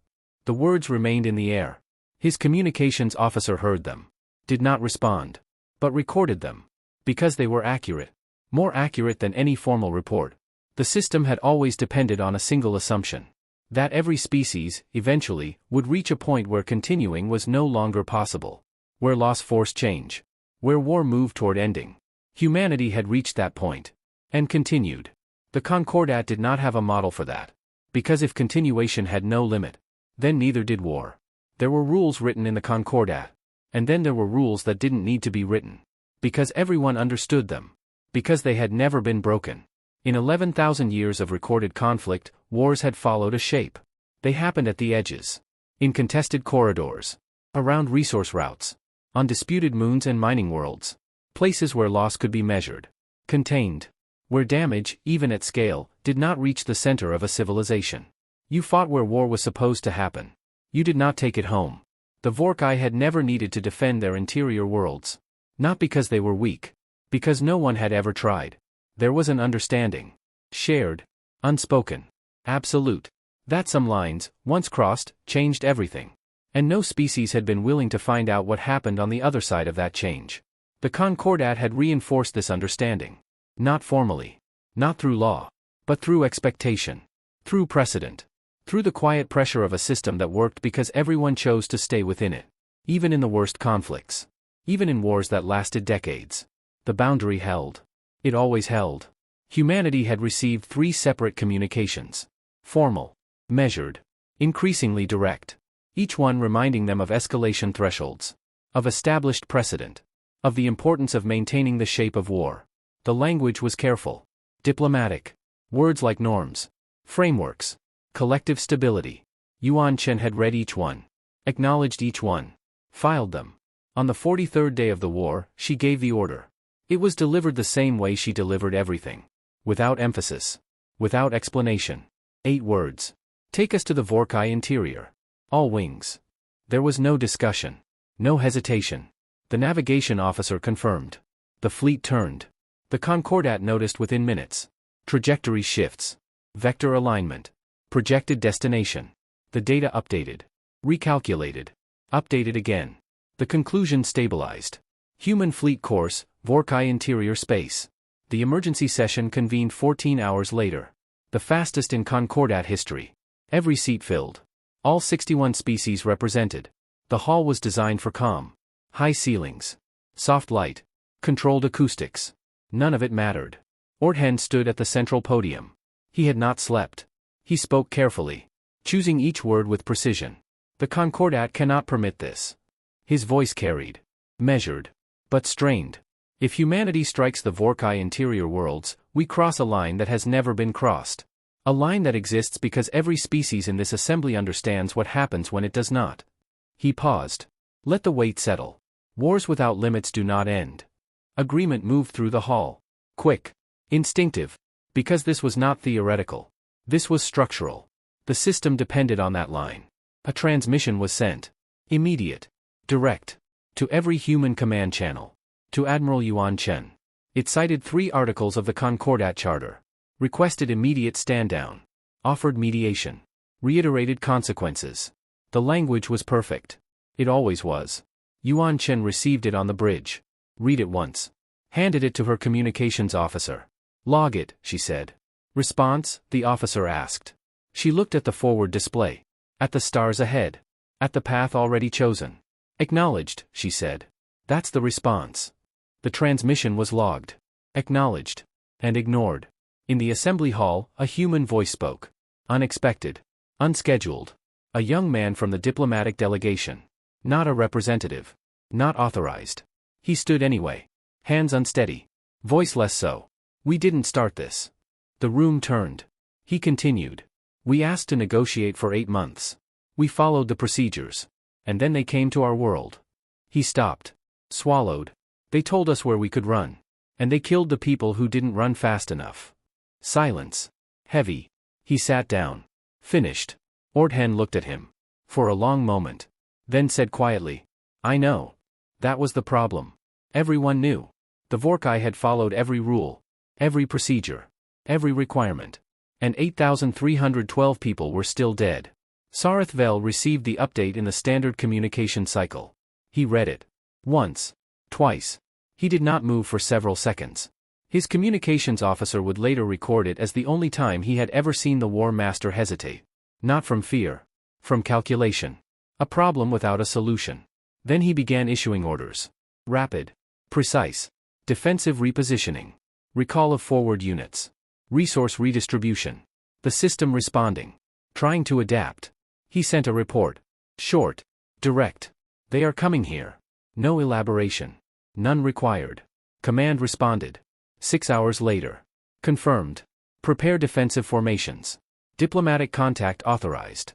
The words remained in the air. His communications officer heard them. Did not respond. But recorded them. Because they were accurate. More accurate than any formal report. The system had always depended on a single assumption. That every species, eventually, would reach a point where continuing was no longer possible. Where loss forced change. Where war moved toward ending. Humanity had reached that point. And continued. The Concordat did not have a model for that. Because if continuation had no limit, then neither did war. There were rules written in the Concordat. And then there were rules that didn't need to be written. Because everyone understood them. Because they had never been broken. In 11,000 years of recorded conflict, wars had followed a shape. They happened at the edges. In contested corridors. Around resource routes. On disputed moons and mining worlds. Places where loss could be measured. Contained. Where damage, even at scale, did not reach the center of a civilization. You fought where war was supposed to happen. You did not take it home. The HFY-SCI had never needed to defend their interior worlds. Not because they were weak. Because no one had ever tried. There was an understanding. Shared. Unspoken. Absolute. That some lines, once crossed, changed everything. And no species had been willing to find out what happened on the other side of that change. The Concordat had reinforced this understanding. Not formally. Not through law. But through expectation. Through precedent. Through the quiet pressure of a system that worked because everyone chose to stay within it. Even in the worst conflicts. Even in wars that lasted decades. The boundary held. It always held. Humanity had received 3 separate communications. Formal. Measured. Increasingly direct. Each one reminding them of escalation thresholds. Of established precedent. Of the importance of maintaining the shape of war. The language was careful. Diplomatic. Words like norms. Frameworks. Collective stability. Yuan Chen had read each one. Acknowledged each one. Filed them. On the 43rd day of the war, she gave the order. It was delivered the same way she delivered everything. Without emphasis. Without explanation. 8 words. Take us to the Vorkai interior. All wings. There was no discussion. No hesitation. The navigation officer confirmed. The fleet turned. The Concordat noticed within minutes. Trajectory shifts. Vector alignment. Projected destination. The data updated. Recalculated. Updated again. The conclusion stabilized. Human fleet course, Vorkai interior space. The emergency session convened 14 hours later. The fastest in Concordat history. Every seat filled. All 61 species represented. The hall was designed for calm. High ceilings. Soft light. Controlled acoustics. None of it mattered. Orthen stood at the central podium. He had not slept. He spoke carefully. Choosing each word with precision. The Concordat cannot permit this. His voice carried. Measured. But strained. If humanity strikes the Vorkai interior worlds, we cross a line that has never been crossed. A line that exists because every species in this assembly understands what happens when it does not. He paused. Let the weight settle. Wars without limits do not end. Agreement moved through the hall. Quick. Instinctive. Because this was not theoretical. This was structural. The system depended on that line. A transmission was sent. Immediate. Direct. To every human command channel. To Admiral Yuan Chen. It cited 3 articles of the Concordat Charter. Requested immediate stand-down. Offered mediation. Reiterated consequences. The language was perfect. It always was. Yuan Chen received it on the bridge. Read it once. Handed it to her communications officer. Log it, she said. Response, the officer asked. She looked at the forward display. At the stars ahead. At the path already chosen. Acknowledged, she said. That's the response. The transmission was logged. Acknowledged. And ignored. In the assembly hall, a human voice spoke. Unexpected. Unscheduled. A young man from the diplomatic delegation. Not a representative. Not authorized. He stood anyway. Hands unsteady. Voice less so. We didn't start this. The room turned. He continued. We asked to negotiate for 8 months. We followed the procedures. And then they came to our world. He stopped. Swallowed. They told us where we could run. And they killed the people who didn't run fast enough. Silence. Heavy. He sat down. Finished. Orthen looked at him. For a long moment. Then said quietly. I know. That was the problem. Everyone knew. The Vorkai had followed every rule. Every procedure. Every requirement. And 8,312 people were still dead. Sareth Vel received the update in the standard communication cycle. He read it. Once. Twice. He did not move for several seconds. His communications officer would later record it as the only time he had ever seen the War Master hesitate. Not from fear. From calculation. A problem without a solution. Then he began issuing orders. Rapid. Precise. Defensive repositioning. Recall of forward units. Resource redistribution. The system responding. Trying to adapt. He sent a report. Short. Direct. They are coming here. No elaboration. None required. Command responded. 6 hours later. Confirmed. Prepare defensive formations. Diplomatic contact authorized.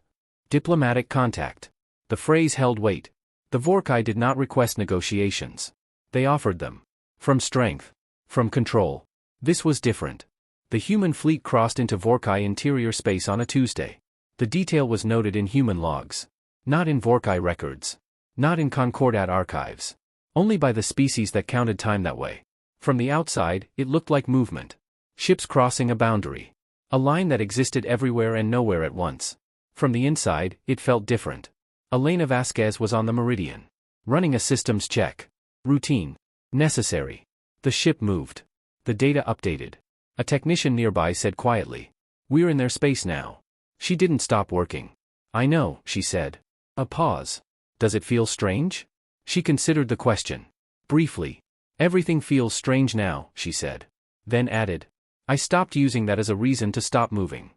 Diplomatic contact. The phrase held weight. The Vorkai did not request negotiations. They offered them. From strength. From control. This was different. The human fleet crossed into Vorkai interior space on a Tuesday. The detail was noted in human logs. Not in Vorkai records. Not in Concordat archives. Only by the species that counted time that way. From the outside, it looked like movement. Ships crossing a boundary. A line that existed everywhere and nowhere at once. From the inside, it felt different. Elena Vasquez was on the Meridian. Running a systems check. Routine. Necessary. The ship moved. The data updated. A technician nearby said quietly, "We're in their space now." She didn't stop working. "I know," she said. A pause. "Does it feel strange?" She considered the question. Briefly. "Everything feels strange now," she said. Then added, "I stopped using that as a reason to stop moving."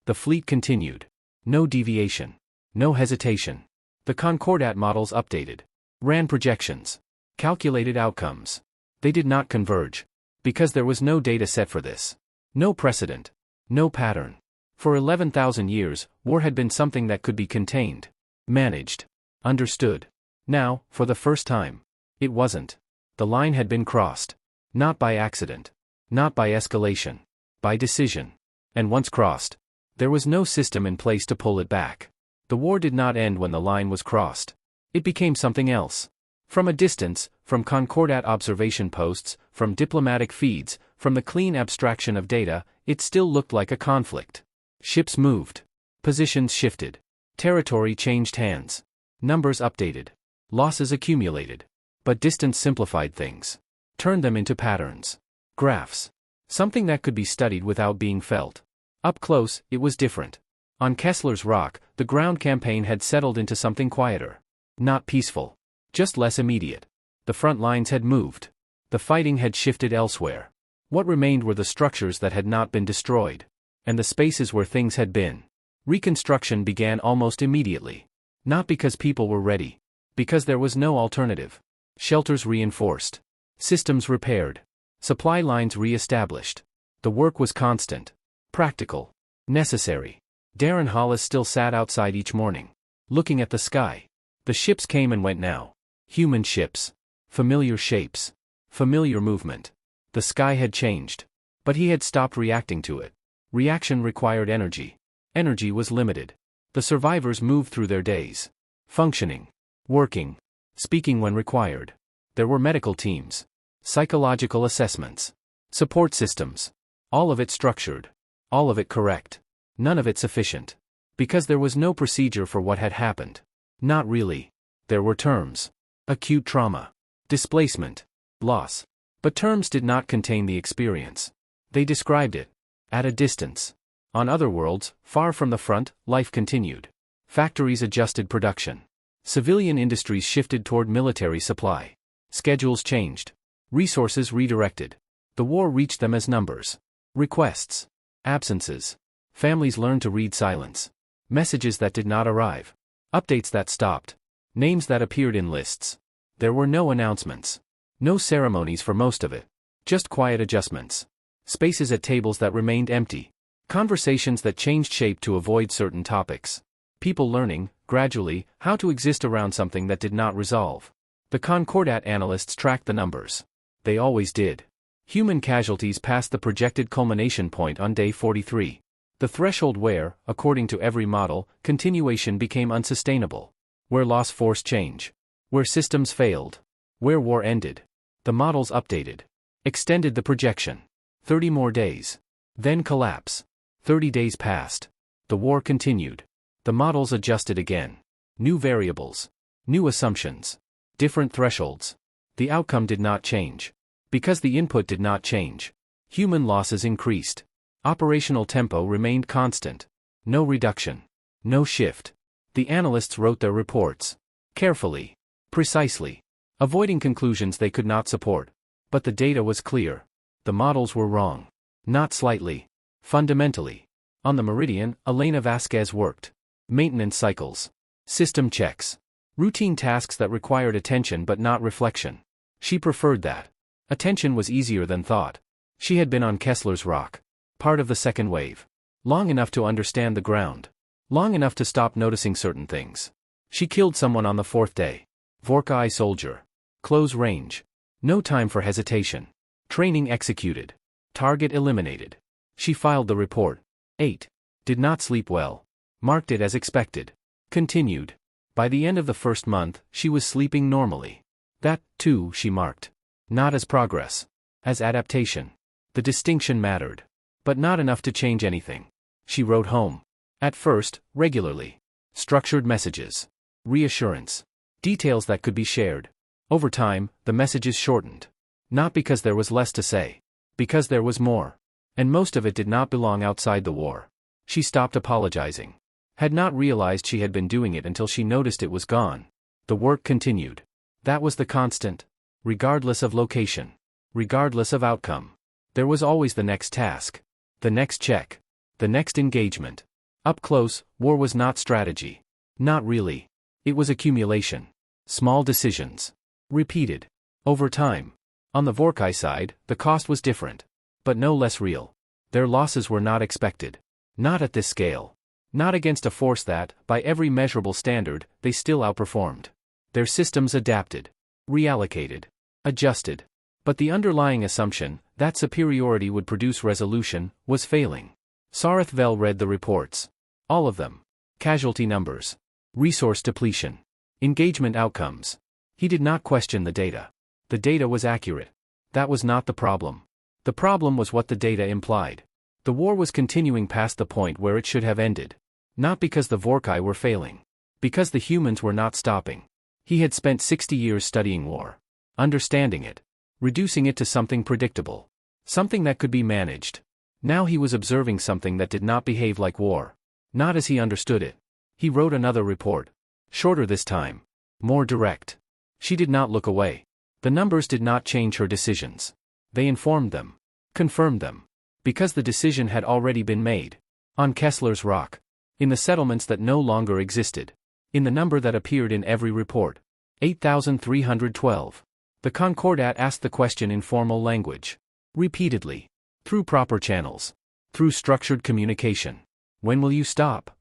The fleet continued. No deviation. No hesitation. The Concordat models updated. Ran projections. Calculated outcomes. They did not converge. Because there was no data set for this. No precedent. No pattern. For 11,000 years, war had been something that could be contained. Managed. Understood. Now, for the first time, it wasn't. The line had been crossed. Not by accident. Not by escalation. By decision. And once crossed, there was no system in place to pull it back. The war did not end when the line was crossed. It became something else. From a distance, from Concordat observation posts, from diplomatic feeds, from the clean abstraction of data, it still looked like a conflict. Ships moved. Positions shifted. Territory changed hands. Numbers updated. Losses accumulated. But distance simplified things. Turned them into patterns. Graphs. Something that could be studied without being felt. Up close, it was different. On Kessler's Rock, the ground campaign had settled into something quieter. Not peaceful. Just less immediate. The front lines had moved. The fighting had shifted elsewhere. What remained were the structures that had not been destroyed. And the spaces where things had been. Reconstruction began almost immediately. Not because people were ready. Because there was no alternative. Shelters reinforced. Systems repaired. Supply lines re-established. The work was constant. Practical. Necessary. Darren Hollis still sat outside each morning. Looking at the sky. The ships came and went now. Human ships. Familiar shapes. Familiar movement. The sky had changed. But he had stopped reacting to it. Reaction required energy. Energy was limited. The survivors moved through their days. Functioning. Working. Speaking when required. There were medical teams. Psychological assessments. Support systems. All of it structured. All of it correct. None of it sufficient. Because there was no procedure for what had happened. Not really. There were terms. Acute trauma. Displacement. Loss. But terms did not contain the experience. They described it. At a distance. On other worlds, far from the front, life continued. Factories adjusted production. Civilian industries shifted toward military supply. Schedules changed. Resources redirected. The war reached them as numbers. Requests. Absences. Families learned to read silence. Messages that did not arrive. Updates that stopped. Names that appeared in lists. There were no announcements. No ceremonies for most of it. Just quiet adjustments. Spaces at tables that remained empty. Conversations that changed shape to avoid certain topics. People learning, gradually, how to exist around something that did not resolve. The Concordat analysts tracked the numbers. They always did. Human casualties passed the projected culmination point on day 43. The threshold where, according to every model, continuation became unsustainable. Where loss forced change. Where systems failed. Where war ended. The models updated. Extended the projection. 30 more days. Then collapse. 30 days passed. The war continued. The models adjusted again. New variables. New assumptions. Different thresholds. The outcome did not change. Because the input did not change. Human losses increased. Operational tempo remained constant. No reduction. No shift. The analysts wrote their reports. Carefully. Precisely. Avoiding conclusions they could not support. But the data was clear. The models were wrong. Not slightly. Fundamentally. On the Meridian, Elena Vasquez worked. Maintenance cycles. System checks. Routine tasks that required attention but not reflection. She preferred that. Attention was easier than thought. She had been on Kessler's Rock. Part of the second wave. Long enough to understand the ground. Long enough to stop noticing certain things. She killed someone on the 4th day. Vorkai soldier. Close range. No time for hesitation. Training executed. Target eliminated. She filed the report. 8. Did not sleep well. Marked it as expected. Continued. By the end of the first month, she was sleeping normally. That, too, she marked. Not as progress. as adaptation. The distinction mattered. But not enough to change anything. She wrote home. At first, regularly. Structured messages. Reassurance. Details that could be shared. Over time, the messages shortened. Not because there was less to say. Because there was more. And most of it did not belong outside the war. She stopped apologizing. Had not realized she had been doing it until she noticed it was gone. The work continued. That was the constant. Regardless of location. Regardless of outcome. There was always the next task. The next check. The next engagement. Up close, war was not strategy. Not really. It was accumulation. Small decisions. Repeated. Over time. On the Vorkai side, the cost was different. But no less real. Their losses were not expected. Not at this scale. Not against a force that, by every measurable standard, they still outperformed. Their systems adapted. Reallocated. Adjusted. But the underlying assumption, that superiority would produce resolution, was failing. Sareth Vel read the reports. All of them. Casualty numbers. Resource depletion. Engagement outcomes. He did not question the data. The data was accurate. That was not the problem. The problem was what the data implied. The war was continuing past the point where it should have ended. Not because the Vorkai were failing. Because the humans were not stopping. He had spent 60 years studying war. Understanding it. Reducing it to something predictable. Something that could be managed. Now he was observing something that did not behave like war. Not as he understood it. He wrote another report. Shorter this time. More direct. She did not look away. The numbers did not change her decisions. They informed them. Confirmed them. Because the decision had already been made. On Kessler's Rock. In the settlements that no longer existed. In the number that appeared in every report. 8,312. The Concordat asked the question in formal language. Repeatedly. Through proper channels. Through structured communication. When will you stop?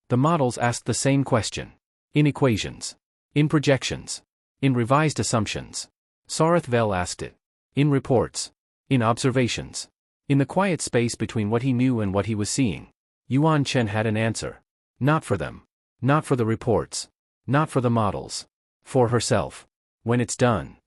The models asked the same question. In equations. In projections. In revised assumptions. Sareth Vel asked it. In reports. In observations. In the quiet space between what he knew and what he was seeing. Yuan Chen had an answer. Not for them. Not for the reports. Not for the models. For herself. When it's done.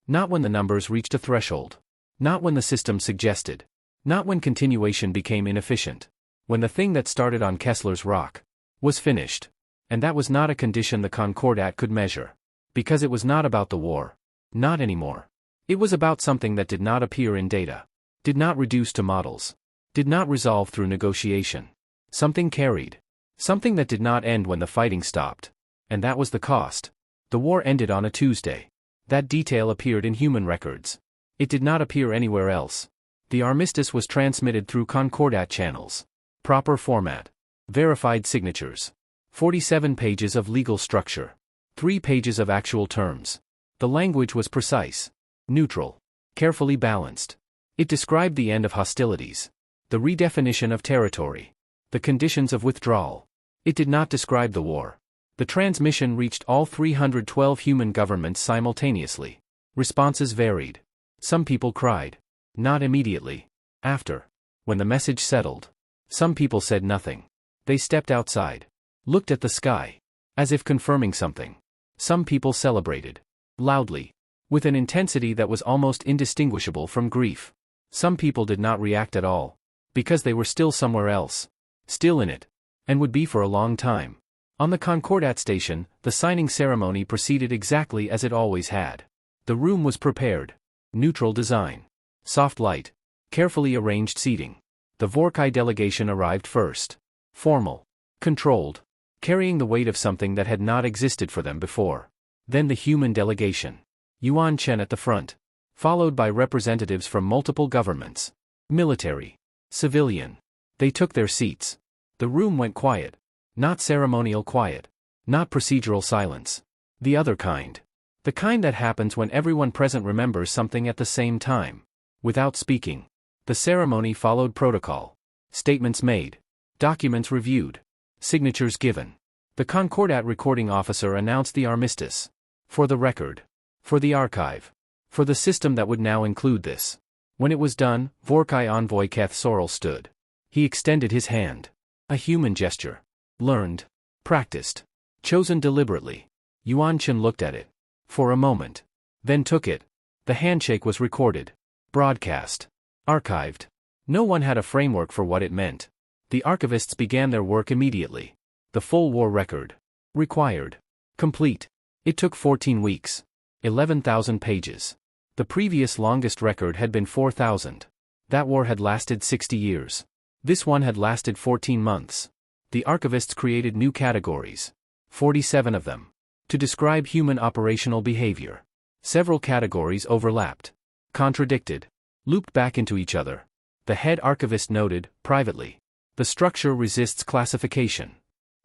Not when the numbers reached a threshold. Not when the system suggested. Not when continuation became inefficient. When the thing that started on Kessler's Rock was finished. And that was not a condition the Concordat could measure. Because it was not about the war. Not anymore. It was about something that did not appear in data. Did not reduce to models. Did not resolve through negotiation. Something carried. Something that did not end when the fighting stopped. And that was the cost. The war ended on a Tuesday. That detail appeared in human records. It did not appear anywhere else. The armistice was transmitted through Concordat channels. Proper format. Verified signatures. 47 pages of legal structure. 3 pages of actual terms. The language was precise. Neutral. Carefully balanced. It described the end of hostilities. The redefinition of territory. The conditions of withdrawal. It did not describe the war. The transmission reached all 312 human governments simultaneously. Responses varied. Some people cried. Not immediately. After. When the message settled. Some people said nothing. They stepped outside. Looked at the sky. As if confirming something. Some people celebrated. Loudly. With an intensity that was almost indistinguishable from grief. Some people did not react at all. Because they were still somewhere else. Still in it. And would be for a long time. On the Concordat station, the signing ceremony proceeded exactly as it always had. The room was prepared. Neutral design. Soft light. Carefully arranged seating. The Vorkai delegation arrived first. Formal. Controlled. Carrying the weight of something that had not existed for them before. Then the human delegation. Yuan Chen at the front. Followed by representatives from multiple governments. Military. Civilian. They took their seats. The room went quiet. Not ceremonial quiet. Not procedural silence. The other kind. The kind that happens when everyone present remembers something at the same time. Without speaking. The ceremony followed protocol. Statements made. Documents reviewed. Signatures given. The Concordat recording officer announced the armistice. For the record. For the archive. For the system that would now include this. When it was done, Vorkai envoy Keth Sorrel stood. He extended his hand. A human gesture. Learned. Practiced. Chosen deliberately. Yuan Chen looked at it. For a moment. Then took it. The handshake was recorded. Broadcast. Archived. No one had a framework for what it meant. The archivists began their work immediately. The full war record. Required. Complete. It took 14 weeks. 11,000 pages. The previous longest record had been 4,000. That war had lasted 60 years. This one had lasted 14 months. The archivists created new categories. 47 of them. To describe human operational behavior. Several categories overlapped. Contradicted. Looped back into each other. The head archivist noted, privately. The structure resists classification.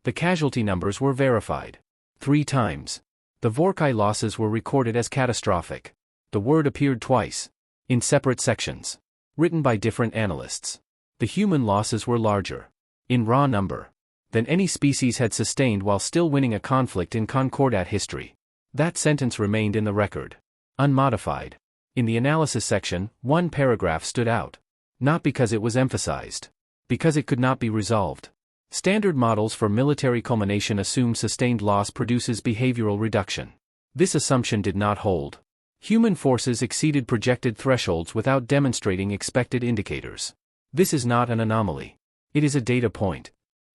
The casualty numbers were verified. 3 times. The Vorkai losses were recorded as catastrophic. The word appeared twice. In separate sections. Written by different analysts. The human losses were larger. In raw number. Than any species had sustained while still winning a conflict in Concordat history. That sentence remained in the record. Unmodified. In the analysis section, one paragraph stood out. Not because it was emphasized. Because it could not be resolved. Standard models for military culmination assume sustained loss produces behavioral reduction. This assumption did not hold. Human forces exceeded projected thresholds without demonstrating expected indicators. This is not an anomaly. It is a data point.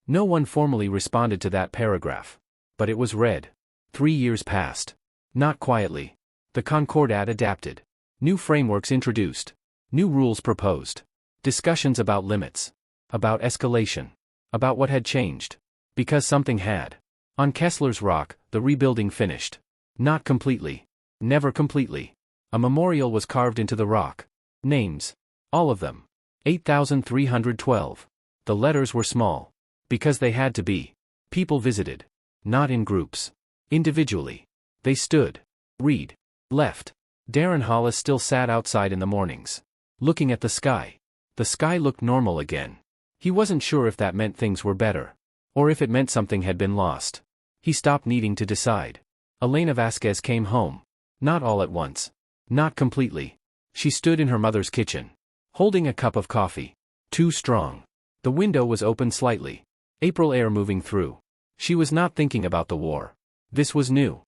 No one formally responded to that paragraph. But it was read. 3 years passed. Not quietly. The Concordat adapted. New frameworks introduced. New rules proposed. Discussions about limits. About escalation. About what had changed. Because something had. On Kessler's Rock, the rebuilding finished. Not completely. Never completely. A memorial was carved into the rock. Names. All of them. 8,312. The letters were small. Because they had to be. People visited. Not in groups. Individually. They stood. Read. Left. Darren Hollis still sat outside in the mornings. Looking at the sky. The sky looked normal again. He wasn't sure if that meant things were better. Or if it meant something had been lost. He stopped needing to decide. Elena Vasquez came home. Not all at once. Not completely. She stood in her mother's kitchen. Holding a cup of coffee. Too strong. The window was open slightly. April air moving through. She was not thinking about the war. This was new.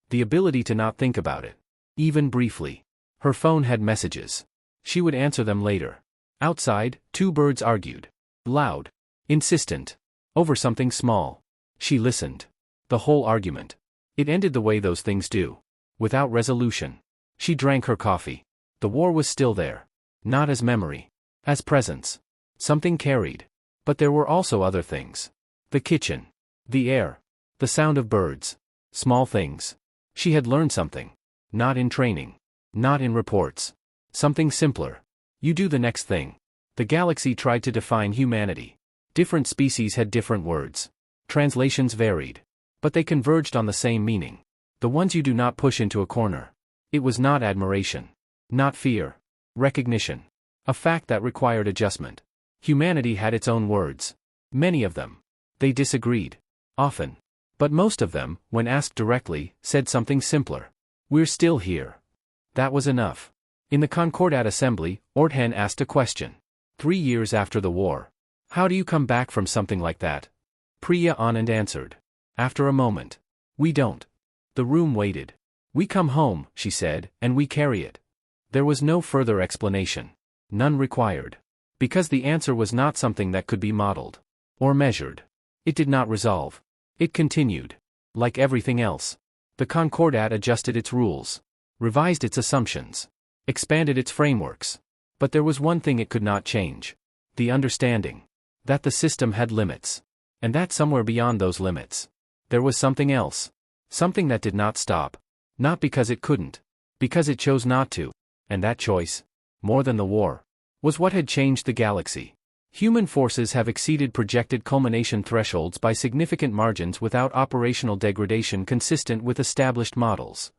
The ability to not think about it. Even briefly. Her phone had messages. She would answer them later. Outside, 2 birds argued. Loud. Insistent. Over something small. She listened. The whole argument. It ended the way those things do. Without resolution. She drank her coffee. The war was still there. Not as memory. As presence. Something carried. But there were also other things. The kitchen. The air. The sound of birds. Small things. She had learned something. Not in training. Not in reports. Something simpler. You do the next thing. The galaxy tried to define humanity. Different species had different words. Translations varied. But they converged on the same meaning. The ones you do not push into a corner. It was not admiration. Not fear. Recognition. A fact that required adjustment. Humanity had its own words. Many of them. They disagreed. Often. But most of them, when asked directly, said something simpler. We're still here. That was enough. In the Concordat assembly, Orthan asked a question. 3 years after the war. How do you come back from something like that? Priya Anand answered. After a moment. We don't. The room waited. We come home, she said, and we carry it. There was no further explanation. None required. Because the answer was not something that could be modeled. Or measured. It did not resolve. It continued. Like everything else. The Concordat adjusted its rules. Revised its assumptions. Expanded its frameworks. But there was one thing it could not change. The understanding. That the system had limits. And that somewhere beyond those limits. There was something else. Something that did not stop. Not because it couldn't. Because it chose not to. And that choice, more than the war, was what had changed the galaxy. Human forces have exceeded projected culmination thresholds by significant margins without operational degradation consistent with established models.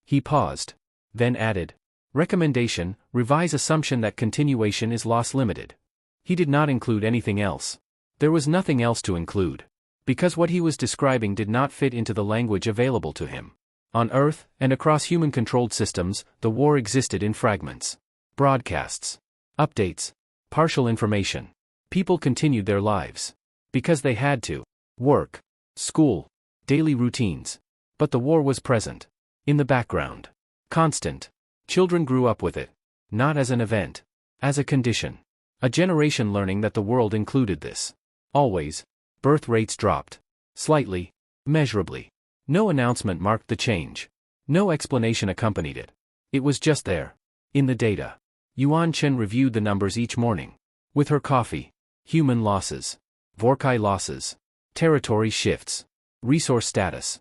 He paused. Then added. Recommendation, revise assumption that continuation is loss limited. He did not include anything else. There was nothing else to include. Because what he was describing did not fit into the language available to him. On Earth, and across human-controlled systems, the war existed in fragments. Broadcasts. Updates. Partial information. People continued their lives. Because they had to. Work. School. Daily routines. But the war was present. In the background. Constant. Children grew up with it. Not as an event. As a condition. A generation learning that the world included this. Always. Birth rates dropped. Slightly. Measurably. No announcement marked the change. No explanation accompanied it. It was just there. In the data. Yuan Chen reviewed the numbers each morning. With her coffee. Human losses. Vorkai losses. Territory shifts. Resource status.